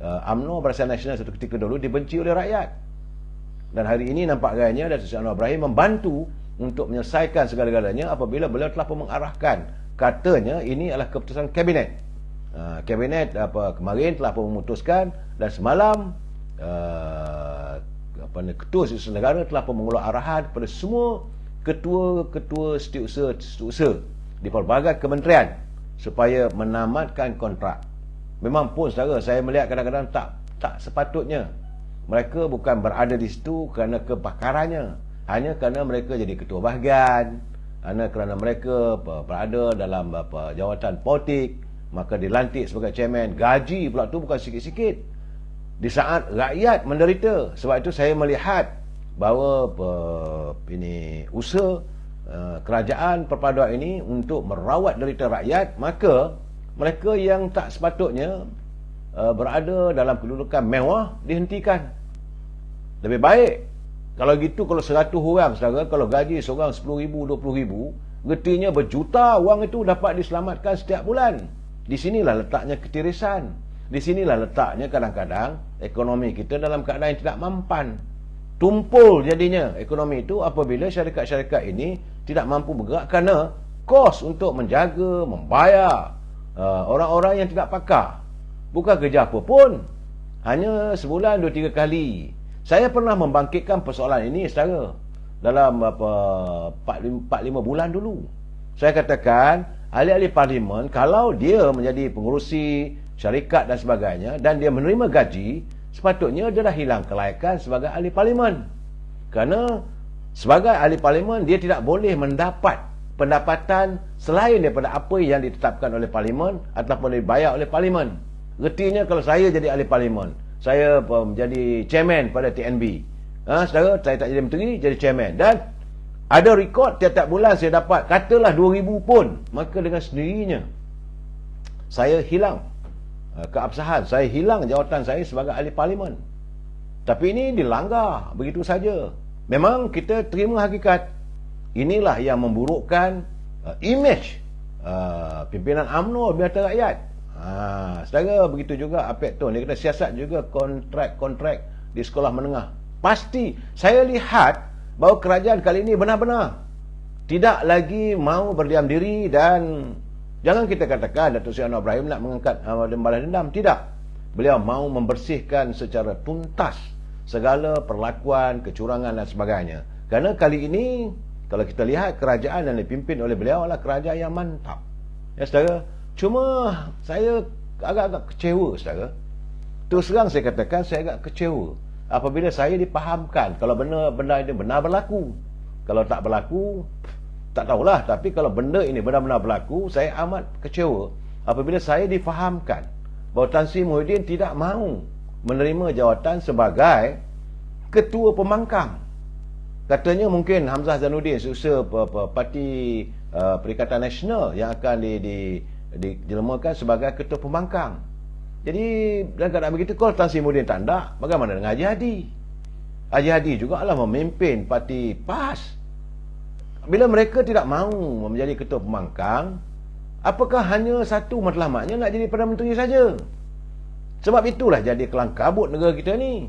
UMNO Barisan Nasional satu ketika dulu dibenci oleh rakyat. Dan hari ini nampak gayanya Datuk Seri Anwar Ibrahim membantu untuk menyelesaikan segala-galanya apabila beliau telah pun mengarahkan, katanya ini adalah keputusan kabinet. Kabinet kemarin telah pun memutuskan, dan semalam Ketua Setiausaha Negara telah pun mengeluarkan arahan kepada semua ketua-ketua setiausaha di pelbagai kementerian supaya menamatkan kontrak. Memang pun, saudara, saya melihat kadang-kadang tak sepatutnya mereka bukan berada di situ kerana kepakarannya, hanya kerana mereka jadi ketua bahagian, kerana mereka berada dalam jawatan politik, maka dilantik sebagai chairman. Gaji pula tu bukan sikit-sikit di saat rakyat menderita. Sebab itu saya melihat bahawa ini usaha kerajaan perpaduan ini untuk merawat derita rakyat, maka mereka yang tak sepatutnya berada dalam kedudukan mewah dihentikan. Lebih baik kalau gitu, kalau 100 orang, saudara, kalau gaji seorang 10,000, 20,000, artinya berjuta wang itu dapat diselamatkan setiap bulan. Di sinilah letaknya ketirisan. Di sinilah letaknya kadang-kadang ekonomi kita dalam keadaan yang tidak mampan. Tumpul jadinya ekonomi itu apabila syarikat-syarikat ini tidak mampu bergerak kerana kos untuk menjaga, membayar orang-orang yang tidak pakar. Bukan kerja apa pun, hanya sebulan 2-3 kali. Saya pernah membangkitkan persoalan ini, saudara, dalam 4-5 bulan dulu. Saya katakan ahli-ahli parlimen, kalau dia menjadi pengurusi syarikat dan sebagainya dan dia menerima gaji, sepatutnya dia dah hilang kelayakan sebagai ahli parlimen. Kerana sebagai ahli parlimen, dia tidak boleh mendapat pendapatan selain daripada apa yang ditetapkan oleh parlimen ataupun dibayar oleh parlimen. Artinya kalau saya jadi ahli parlimen, saya menjadi chairman pada TNB, saudara, saya tak jadi menteri, jadi chairman, dan ada rekod tiap-tiap bulan saya dapat katalah 2,000 pun, maka dengan sendirinya saya hilang keabsahan, saya hilang jawatan saya sebagai ahli parlimen. Tapi ini dilanggar begitu saja. Memang kita terima hakikat. Inilah yang memburukkan imej pimpinan UMNO di mata rakyat. Saudara, begitu juga Apek tu, dia kata siasat juga kontrak-kontrak di sekolah menengah. Pasti saya lihat bahawa kerajaan kali ini benar-benar tidak lagi mau berdiam diri. Dan jangan kita katakan Datuk Seri Anwar Ibrahim nak mengangkat balas dendam. Tidak. Beliau mau membersihkan secara tuntas segala perlakuan, kecurangan dan sebagainya. Kerana kali ini kalau kita lihat kerajaan yang dipimpin oleh beliau adalah kerajaan yang mantap. Ya, saudara. Cuma saya agak-agak kecewa, saudara. Terus terang saya katakan, saya agak kecewa apabila saya dipahamkan kalau benda ini benar berlaku. Kalau tak berlaku, tak tahulah. Tapi kalau benda ini benar-benar berlaku, saya amat kecewa apabila saya difahamkan bahawa Tan Sri Muhyiddin tidak mahu menerima jawatan sebagai ketua pembangkang. Katanya mungkin Hamzah Zainuddin, seusaha Parti Perikatan Nasional yang akan dilemakan sebagai ketua pembangkang. Jadi dalam keadaan begitu, kalau Tan Sri Muhyiddin tak nak, bagaimana dengan Haji Hadi? Haji Hadi juga adalah memimpin parti PAS. Bila mereka tidak mahu menjadi ketua pembangkang, apakah hanya satu matlamatnya nak jadi Perdana Menteri saja? Sebab itulah jadi kelang kabut negara kita ni.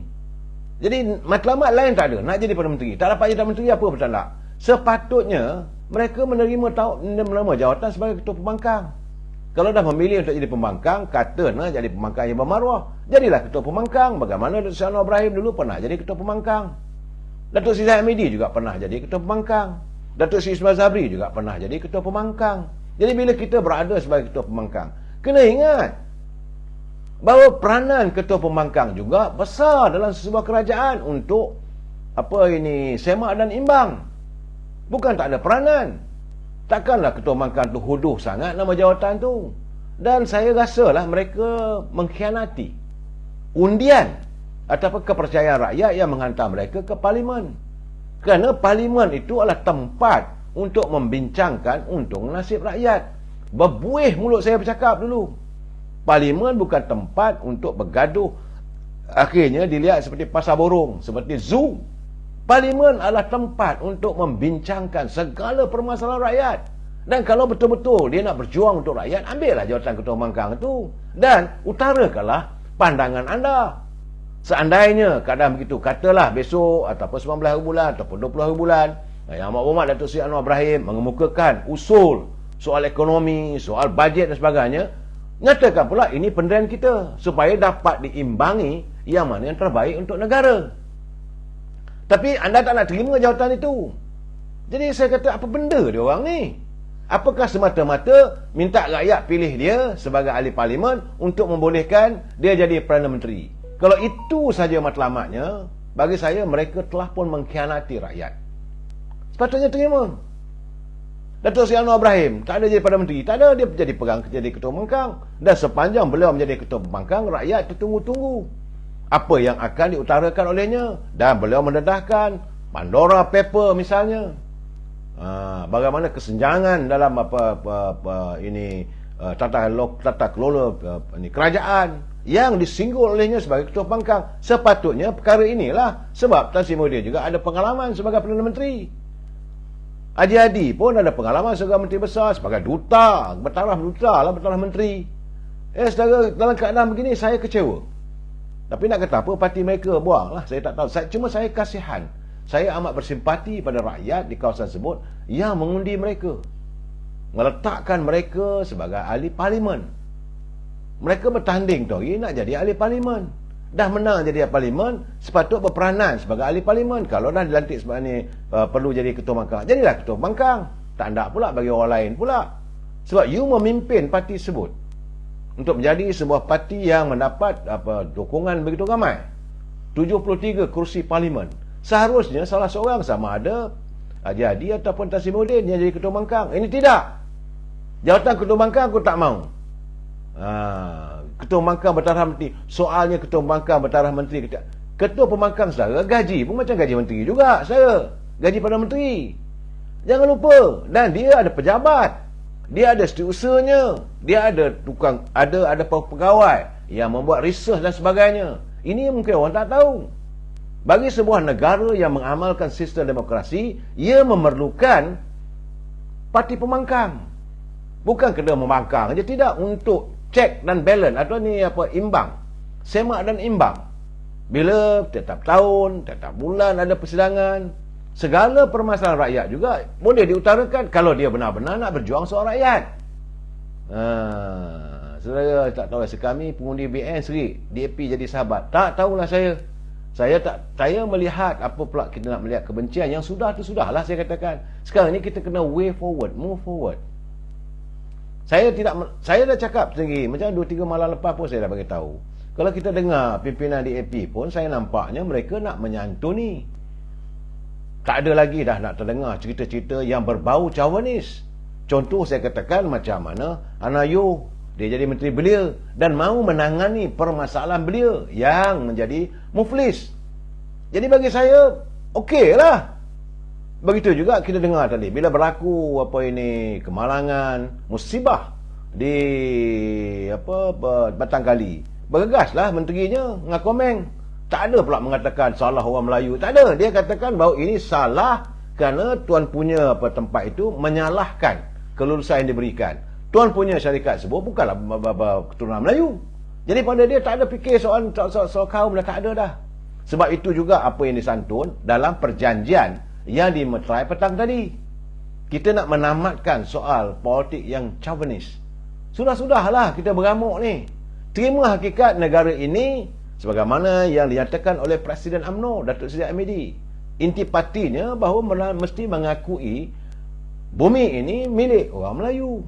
Jadi matlamat lain tak ada, nak jadi Perdana Menteri. Tak dapat jadi Perdana Menteri, apa betul tak? Sepatutnya mereka menerima jawatan sebagai ketua pembangkang. Kalau dah memilih untuk jadi pembangkang, kata nak jadi pembangkang yang bermaruah, jadilah ketua pembangkang. Bagaimana Datuk Seri Anwar Ibrahim dulu pernah jadi ketua pembangkang. Datuk Seri Zahid Hamidi juga pernah jadi ketua pembangkang. Datuk Seri Ismail Sabri juga pernah jadi ketua pembangkang. Jadi bila kita berada sebagai ketua pembangkang, kena ingat bahawa peranan ketua pembangkang juga besar dalam sebuah kerajaan untuk semak dan imbang. Bukan tak ada peranan. Takkanlah ketua pembangkang tu huduh sangat nama jawatan tu. Dan saya rasalah mereka mengkhianati undian ataupun kepercayaan rakyat yang menghantar mereka ke parlimen. Kerana parlimen itu adalah tempat untuk membincangkan untung nasib rakyat. Berbuih mulut saya bercakap dulu. Parlimen bukan tempat untuk bergaduh. Akhirnya dilihat seperti pasar burung, seperti zoo. Parlimen adalah tempat untuk membincangkan segala permasalahan rakyat. Dan kalau betul-betul dia nak berjuang untuk rakyat, ambillah jawatan ketua pembangkang itu. Dan utarakanlah pandangan anda. Seandainya keadaan begitu, katalah besok ataupun 19 hari bulan ataupun 20 hari bulan, Yang Amat Berhormat Datuk Seri Anwar Ibrahim mengemukakan usul soal ekonomi, soal bajet dan sebagainya, nyatakan pula ini pendirian kita supaya dapat diimbangi yang mana yang terbaik untuk negara. Tapi anda tak nak terima jawatan itu. Jadi saya kata, apa benda dia orang ni? Apakah semata-mata minta rakyat pilih dia sebagai ahli parlimen untuk membolehkan dia jadi Perdana Menteri? Kalau itu saja matlamatnya, bagi saya mereka telah pun mengkhianati rakyat. Sepatutnya terima. Datuk Seri Anwar Ibrahim tak ada jadi Perdana Menteri, tak ada, dia jadi ketua pembangkang. Dan sepanjang beliau menjadi ketua pembangkang, rakyat tertunggu-tunggu apa yang akan diutarakan olehnya. Dan beliau mendedahkan Pandora Paper misalnya, bagaimana kesenjangan dalam tata kelola kerajaan yang disinggung olehnya sebagai ketua pembangkang. Sepatutnya perkara inilah, sebab Tan Sri Muhyiddin juga ada pengalaman sebagai Perdana Menteri. Haji Hadi pun ada pengalaman sebagai Menteri Besar, sebagai duta, bertaraf menteri. Saudara, dalam keadaan begini saya kecewa. Tapi nak kata apa, parti mereka buanglah, saya tak tahu. Cuma saya kasihan. Saya amat bersimpati pada rakyat di kawasan tersebut yang mengundi mereka, meletakkan mereka sebagai ahli parlimen. Mereka bertanding tu nak jadi ahli parlimen. Dah menang jadi ahli parlimen, sepatut berperanan sebagai ahli parlimen. Kalau dah dilantik sebagai perlu jadi ketua pembangkang, jadilah ketua pembangkang. Tak nak pula bagi orang lain pula. Sebab you memimpin parti tersebut untuk menjadi sebuah parti yang mendapat dukungan begitu ramai. 73 kursi parlimen. Seharusnya salah seorang, sama ada Haji Hadi ataupun Tan Sri Muhyiddin yang jadi ketua pembangkang. Ini tidak. Jawatan ketua pembangkang aku tak mau. Ketua pembangkang bertaraf menteri. Soalnya ketua pembangkang bertaraf menteri. Ketua pembangkang saudara gaji pun macam gaji menteri juga saudara. Gaji Perdana Menteri. Jangan lupa. Dan dia ada pejabat. Dia ada setiausahanya. Dia ada tukang, ada pegawai yang membuat research dan sebagainya. Ini mungkin orang tak tahu. Bagi sebuah negara yang mengamalkan sistem demokrasi, ia memerlukan parti pembangkang. Bukan kena membangkang saja, tidak, untuk check dan balance atau imbang. Semak dan imbang. Bila setiap tahun, setiap bulan ada persidangan, segala permasalahan rakyat juga boleh diutarakan kalau dia benar-benar nak berjuang soal rakyat. Saudara tak tahu rasa kami pengundi BN seri DAP jadi sahabat. Tak tahulah saya. Saya melihat apa pula kita nak melihat kebencian yang sudah tu sudahlah, saya katakan. Sekarang ni kita kena way forward, move forward. Saya dah cakap sendiri, macam 2-3 malam lepas pun saya dah bagi tahu. Kalau kita dengar pimpinan DAP pun, saya nampaknya mereka nak menyantuni. Tak ada lagi dah nak terdengar cerita-cerita yang berbau Chauvinis. Contoh saya katakan macam mana Anayo, dia jadi menteri belia dan mahu menangani permasalahan belia yang menjadi muflis. Jadi bagi saya, okey lah. Begitu juga kita dengar tadi, bila berlaku kemalangan, musibah di Batang Kali, bergegaslah menterinya ngakomeng. Tak ada pula mengatakan salah orang Melayu. Tak ada. Dia katakan bahawa ini salah kerana tuan punya tempat itu menyalahkan kelulusan yang diberikan. Tuan punya syarikat sebut bukanlah keturunan Melayu. Jadi pada dia tak ada fikir soal kaum dah, tak ada dah. Sebab itu juga apa yang disantun dalam perjanjian yang dimeterai petang tadi. Kita nak menamatkan soal politik yang Chauvinis. Sudah-sudahlah kita beramuk ni. Terima hakikat negara ini sebagaimana yang dinyatakan oleh Presiden UMNO, Datuk Seri Hamidi. Inti partinya bahawa mesti mengakui bumi ini milik orang Melayu.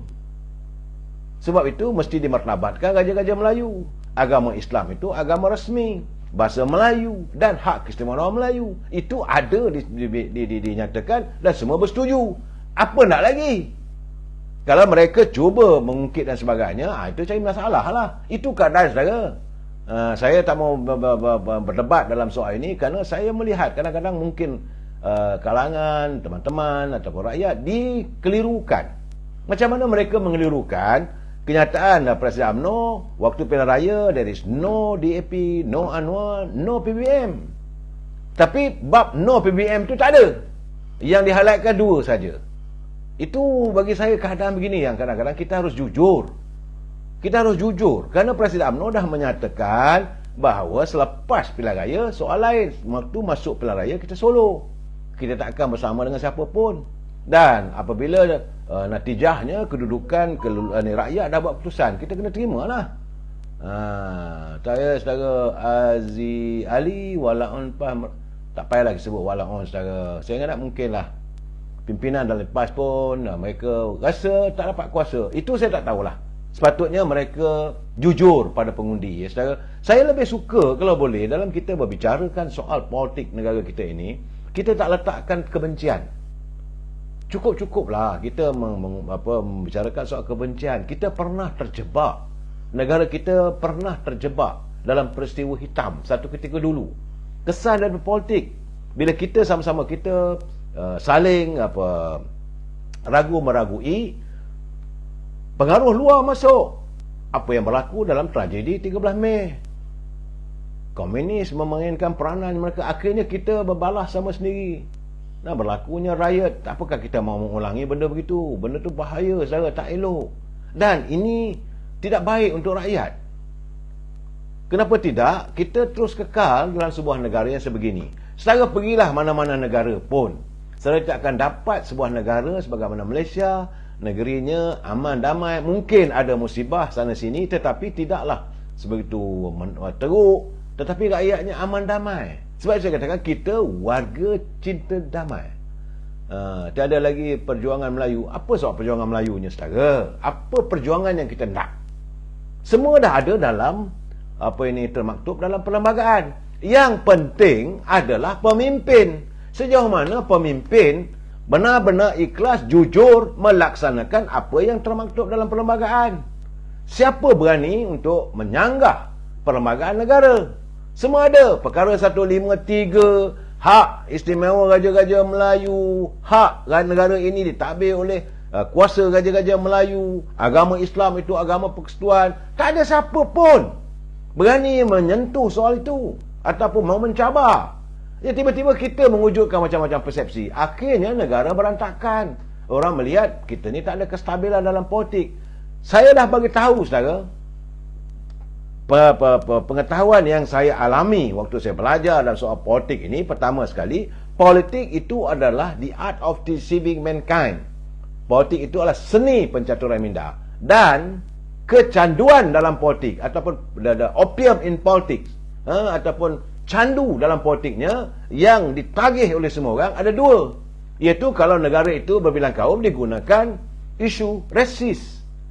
Sebab itu mesti dimartabatkan raja-raja Melayu. Agama Islam itu agama resmi, bahasa Melayu dan hak keistimewaan orang Melayu. Itu ada dinyatakan dan semua bersetuju. Apa nak lagi? Kalau mereka cuba mengungkit dan sebagainya, itu cari masalah lah. Itu keadaan saudara. Saya tak mau berdebat dalam soal ini kerana saya melihat kadang-kadang mungkin kalangan, teman-teman ataupun rakyat dikelirukan. Macam mana mereka mengelirukan kenyataan Presiden UMNO waktu pilihan raya, there is no DAP, no Anwar, no PBM. Tapi bab no PBM tu tak ada. Yang di-highlightkan dua saja. Itu bagi saya keadaan begini yang kadang-kadang kita harus jujur. Kita harus jujur kerana Presiden UMNO dah menyatakan bahawa selepas pilihan raya soal lain. Waktu masuk pilihan raya kita solo. Kita tak akan bersama dengan siapa pun. Dan apabila natijahnya kedudukan rakyat dah buat keputusan, kita kena terima lah. Saya saudara Aziz Ali walaun tak payah lagi sebut walaun saudara. Saya ingat mungkin lah pimpinan dah lepas pun mereka rasa tak dapat kuasa. Itu saya tak tahulah. Sepatutnya mereka jujur pada pengundi. Ya, saudara. Saya lebih suka kalau boleh dalam kita berbicarakan soal politik negara kita ini, kita tak letakkan kebencian. Cukup-cukuplah kita membicarakan soal kebencian. Kita pernah terjebak. Negara kita pernah terjebak dalam peristiwa hitam satu ketika dulu. Kesan dan politik. Bila kita sama-sama kita saling ragu-meragui, pengaruh luar masuk. Apa yang berlaku dalam tragedi 13 Mei. Komunis memainkan peranan mereka. Akhirnya kita berbalas sama sendiri. Nah, berlakunya riot. Apakah kita mahu mengulangi benda begitu? Benda tu bahaya, saudara, tak elok. Dan ini tidak baik untuk rakyat. Kenapa tidak? Kita terus kekal dalam sebuah negara yang sebegini. Saudara pergilah mana-mana negara pun, saudara tidak akan dapat sebuah negara sebagaimana Malaysia, negerinya aman damai. Mungkin ada musibah sana sini, tetapi tidaklah sebegitu teruk, tetapi rakyatnya aman damai. Sebab saya katakan kita warga cinta damai. Tiada lagi perjuangan Melayu. Apa soal perjuangan Melayunya, saudara? Apa perjuangan yang kita nak? Semua dah ada dalam termaktub dalam perlembagaan. Yang penting adalah pemimpin. Sejauh mana pemimpin benar-benar ikhlas, jujur melaksanakan apa yang termaktub dalam perlembagaan. Siapa berani untuk menyanggah perlembagaan negara? Semua ada. Perkara 153, hak istimewa Raja-Raja Melayu, hak negara ini ditadbir oleh kuasa Raja-Raja Melayu, agama Islam itu agama persekutuan. Tak ada siapa pun berani menyentuh soal itu ataupun mau mencabar. Ya, tiba-tiba kita mewujudkan macam-macam persepsi. Akhirnya negara berantakan. Orang melihat kita ni tak ada kestabilan dalam politik. Saya dah bagi tahu, saudara, pengetahuan yang saya alami waktu saya belajar dalam soal politik ini. Pertama sekali, politik itu adalah the art of deceiving mankind. Politik itu adalah seni pencaturan minda. Dan kecanduan dalam politik ataupun opium in politics, ataupun candu dalam politiknya yang ditagih oleh semua orang ada dua. Iaitu kalau negara itu berbilang kaum digunakan isu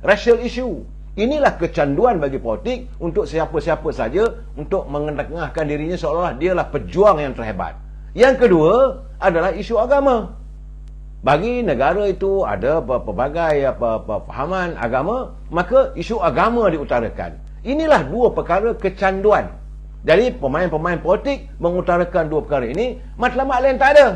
racial issue. Inilah kecanduan bagi politik untuk siapa-siapa saja untuk mengetengahkan dirinya seolah-olah dialah pejuang yang terhebat. Yang kedua adalah isu agama. Bagi negara itu ada pelbagai fahaman agama, maka isu agama diutarakan. Inilah dua perkara kecanduan. Jadi pemain-pemain politik mengutarakan dua perkara ini, matlamat lain tak ada.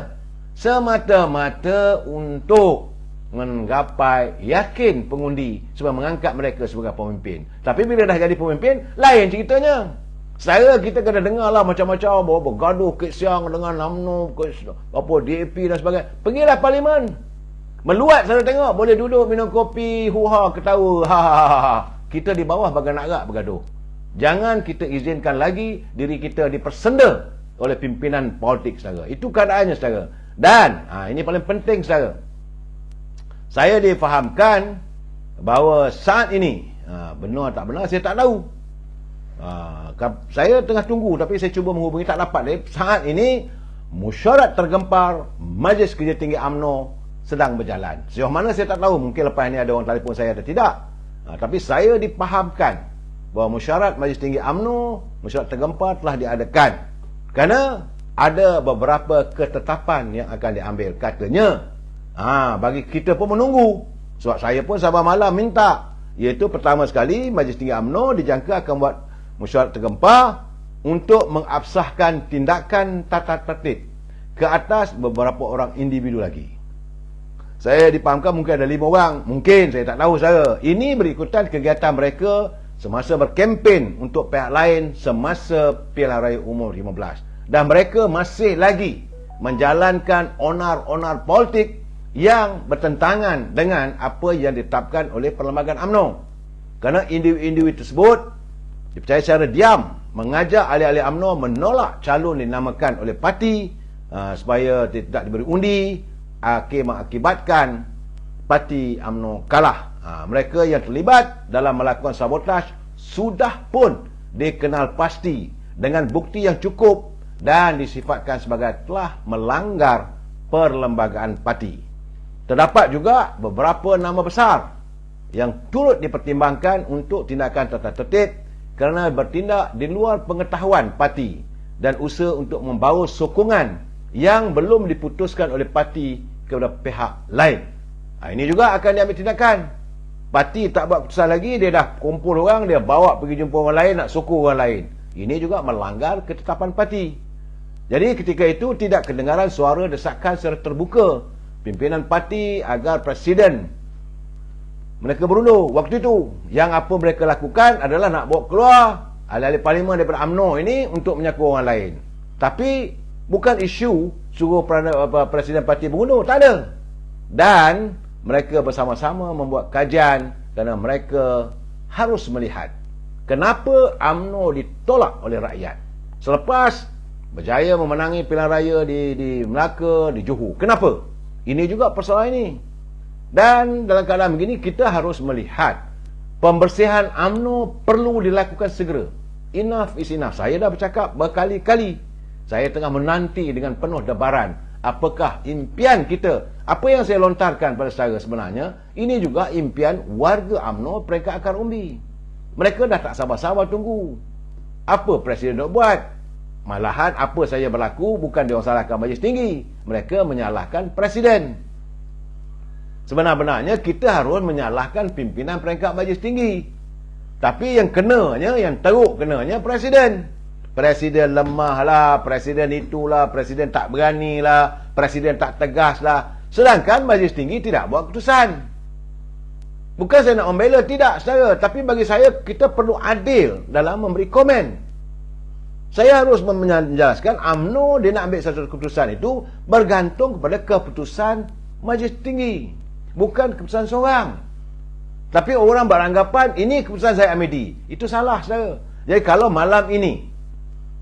Semata-mata untuk menggapai yakin pengundi supaya mengangkat mereka sebagai pemimpin. Tapi bila dah jadi pemimpin, lain ceritanya. Saya kita kena dengar lah macam-macam, bawa bergaduh Kek Siang dengan UMNO, DAP dan sebagainya. Pergilah parlimen. Meluat saya tengok, boleh duduk minum kopi, huha, ketawa. Ha. Kita di bawah bagai nak agak bergaduh. Jangan kita izinkan lagi diri kita dipersenda oleh pimpinan politik saudara. Itu keadaannya saudara. Dan ini paling penting saudara. Saya difahamkan bahawa saat ini, benar tak benar saya tak tahu. Saya tengah tunggu tapi saya cuba menghubungi tak dapat. Saat ini mesyuarat tergempar Majlis Kerja Tinggi UMNO sedang berjalan. Sejauh mana saya tak tahu, mungkin lepas ini ada orang telefon saya atau tidak. Tapi saya dipahamkan bahawa mesyuarat Majlis Tinggi UMNO, mesyuarat tergempar telah diadakan. Kerana ada beberapa ketetapan yang akan diambil. Katanya bagi kita pun menunggu. Sebab saya pun sabar malam minta, iaitu pertama sekali Majlis Tinggi UMNO dijangka akan buat mesyuarat tergempar untuk mengabsahkan tindakan tata tertib ke atas beberapa orang individu lagi. Saya dipahamkan mungkin ada 5 orang. Mungkin, saya tak tahu saya. Ini berikutan kegiatan mereka semasa berkempen untuk pihak lain semasa Pilihan Raya Umum 15. Dan mereka masih lagi menjalankan onar-onar politik yang bertentangan dengan apa yang ditetapkan oleh Perlembagaan UMNO. Kerana individu-individu tersebut dipercaya secara diam mengajak ahli-ahli UMNO menolak calon dinamakan oleh parti supaya tidak diberi undi, mengakibatkan parti UMNO kalah. Mereka yang terlibat dalam melakukan sabotaj sudah pun dikenal pasti dengan bukti yang cukup dan disifatkan sebagai telah melanggar perlembagaan parti. Terdapat juga beberapa nama besar yang turut dipertimbangkan untuk tindakan tata tertib kerana bertindak di luar pengetahuan parti dan usaha untuk membawa sokongan yang belum diputuskan oleh parti kepada pihak lain. Ini juga akan diambil tindakan. Parti tak buat keputusan lagi, dia dah kumpul orang, dia bawa pergi jumpa orang lain, nak sokong orang lain. Ini juga melanggar ketetapan parti. Jadi ketika itu tidak kedengaran suara desakan secara terbuka pimpinan parti agar presiden mereka berundur. Waktu itu yang apa mereka lakukan adalah nak bawa keluar ahli-ahli parlimen daripada UMNO ini untuk menyakut orang lain. Tapi bukan isu suruh presiden parti berundur, tak ada. Dan mereka bersama-sama membuat kajian kerana mereka harus melihat kenapa UMNO ditolak oleh rakyat selepas berjaya memenangi pilihan raya di Melaka, di Johor. Kenapa? Ini juga persoalan ini. Dan dalam keadaan begini kita harus melihat pembersihan UMNO perlu dilakukan segera. Enough is enough. Saya dah bercakap berkali-kali. Saya tengah menanti dengan penuh debaran. Apakah impian kita? Apa yang saya lontarkan pada saya sebenarnya, ini juga impian warga UMNO peringkat akar umbi. Mereka dah tak sabar-sabar tunggu. Apa presiden nak buat? Malahan apa saya berlaku bukan dia orang salahkan Majlis Tinggi. Mereka menyalahkan presiden. Sebenar-benarnya kita harus menyalahkan pimpinan peringkat Majlis Tinggi. Tapi yang kenanya, yang teruk kenanya presiden. Presiden lemah lah, presiden itulah, presiden tak berani lah, presiden tak tegas lah. Sedangkan Majlis Tinggi tidak buat keputusan. Bukan saya nak membela, tidak saudara. Tapi bagi saya, kita perlu adil dalam memberi komen. Saya harus menjelaskan UMNO dia nak ambil satu keputusan itu bergantung kepada keputusan Majlis Tinggi, bukan keputusan seorang. Tapi orang beranggapan ini keputusan Zaid Hamidi. Itu salah saudara. Jadi kalau malam ini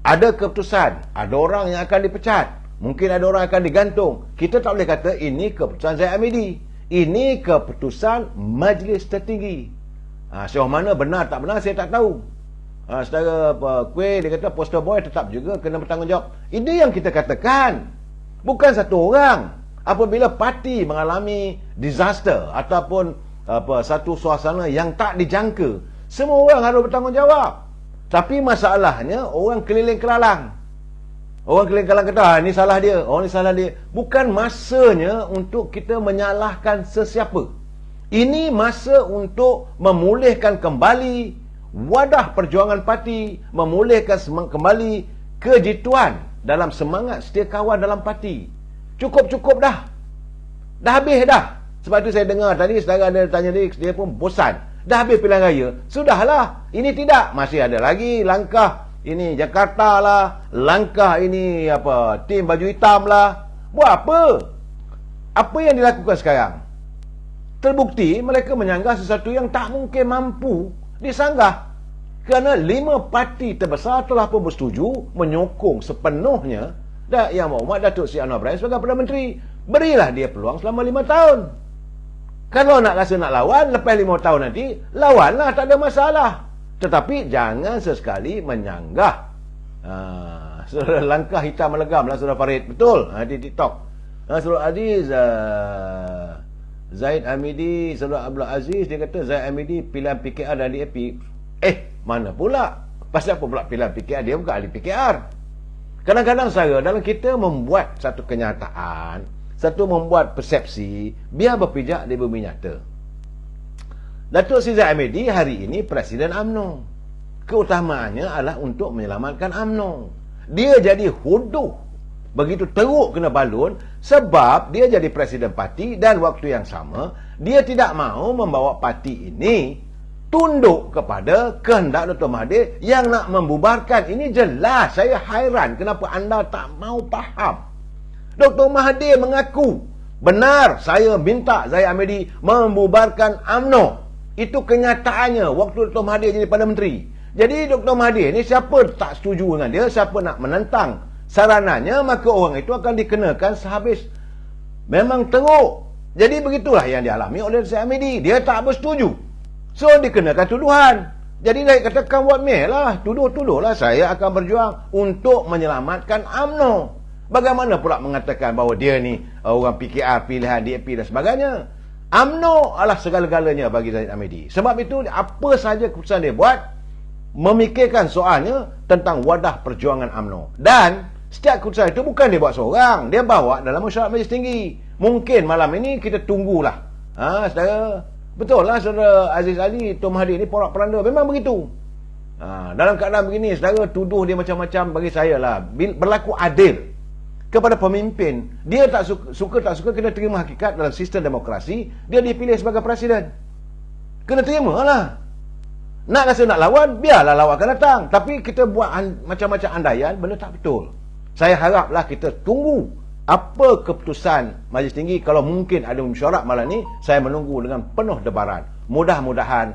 ada keputusan, ada orang yang akan dipecat, mungkin ada orang akan digantung, kita tak boleh kata ini keputusan Zaid Hamidi. Ini keputusan Majlis Tertinggi. Sejauh mana benar tak benar saya tak tahu. Saudara Kuih dia kata poster boy tetap juga kena bertanggungjawab. Ini yang kita katakan, bukan satu orang. Apabila parti mengalami disaster ataupun satu suasana yang tak dijangka. Semua orang harus bertanggungjawab. Tapi masalahnya orang keliling kelalang. Orang keliling kelalang kata, ni salah dia, ni salah dia. Bukan masanya untuk kita menyalahkan sesiapa. Ini masa untuk memulihkan kembali wadah perjuangan parti, memulihkan kembali kejituan dalam semangat setia kawan dalam parti. Cukup-cukup dah. Dah habis dah. Sebab tu saya dengar tadi saudara ada tanya dia pun bosan. Dah habis pilihan raya. Sudahlah. Ini tidak. Masih ada lagi langkah ini Jakarta lah, langkah ini tim baju hitam lah. Buat apa? Apa yang dilakukan sekarang? Terbukti mereka menyanggah sesuatu yang tak mungkin mampu disanggah. Kerana 5 parti terbesar telah pun bersetuju menyokong sepenuhnya Yang Berhormat Datuk Seri Anwar Ibrahim sebagai Perdana Menteri. Berilah dia peluang selama 5 tahun. Kalau nak rasa nak lawan, lepas 5 tahun nanti, lawanlah, tak ada masalah. Tetapi jangan sesekali menyanggah. Saudara langkah hitam melegam lah Saudara Farid. Betul, di TikTok. Saudara Aziz, Zaid Hamidi, Saudara Abdul Aziz, dia kata Zaid Hamidi pilihan PKR dan DAP. Mana pula? Pasal apa pula pilihan PKR? Dia bukan ahli PKR. Kadang-kadang saya dalam kita membuat satu kenyataan, membuat persepsi, biar berpijak di bumi nyata. Datuk Seri Zaid Hamidi hari ini Presiden UMNO. Keutamaannya adalah untuk menyelamatkan UMNO. Dia jadi huduh, begitu teruk kena balun, sebab dia jadi Presiden parti dan waktu yang sama, dia tidak mahu membawa parti ini tunduk kepada kehendak Dr. Mahathir yang nak membubarkan. Ini jelas. Saya hairan kenapa anda tak mau faham. Dr. Mahathir mengaku, benar saya minta Zaid Hamidi membubarkan UMNO. Itu kenyataannya waktu Dr. Mahathir jadi Perdana Menteri. Jadi Dr. Mahathir ni siapa tak setuju dengan dia, siapa nak menentang saranannya, maka orang itu akan dikenakan sehabis. Memang teruk. Jadi begitulah yang dialami oleh Zaid Hamidi. Dia tak bersetuju. So dikenakan tuduhan. Jadi saya katakan buat meh lah, tuduh-tuduhlah, saya akan berjuang untuk menyelamatkan UMNO. Bagaimana pula mengatakan bahawa dia ni orang PKR, pilihan DAP dan sebagainya. UMNO adalah segala-galanya bagi Zaid Hamidi. Sebab itu apa sahaja keputusan dia buat, memikirkan soalnya tentang wadah perjuangan UMNO. Dan setiap keputusan itu bukan dia buat seorang, dia bawa dalam mesyuarat Majlis Tinggi. Mungkin malam ini kita tunggulah. Saudara, betul lah Saudara Aziz Ali, Tuan Mahathir ni porak-poranda. Memang begitu. Dalam keadaan begini, saudara tuduh dia macam-macam, bagi saya lah berlaku adil kepada pemimpin. Dia tak suka tak suka kena terima hakikat dalam sistem demokrasi. Dia dipilih sebagai presiden, kena terima lah. Nak rasa nak lawan, biarlah lawan akan datang. Tapi kita buat macam-macam andaian, benda tak betul. Saya haraplah kita tunggu apa keputusan Majlis Tinggi. Kalau mungkin ada mesyuarat malam ni, saya menunggu dengan penuh debaran. Mudah-mudahan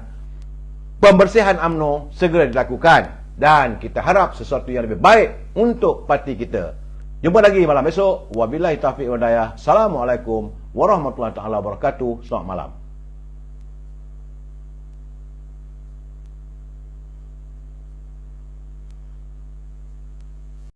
pembersihan UMNO segera dilakukan dan kita harap sesuatu yang lebih baik untuk parti kita. Jumpa lagi malam esok. Wabillahi taufiq wal hidayah. Assalamualaikum warahmatullahi wabarakatuh. Selamat malam.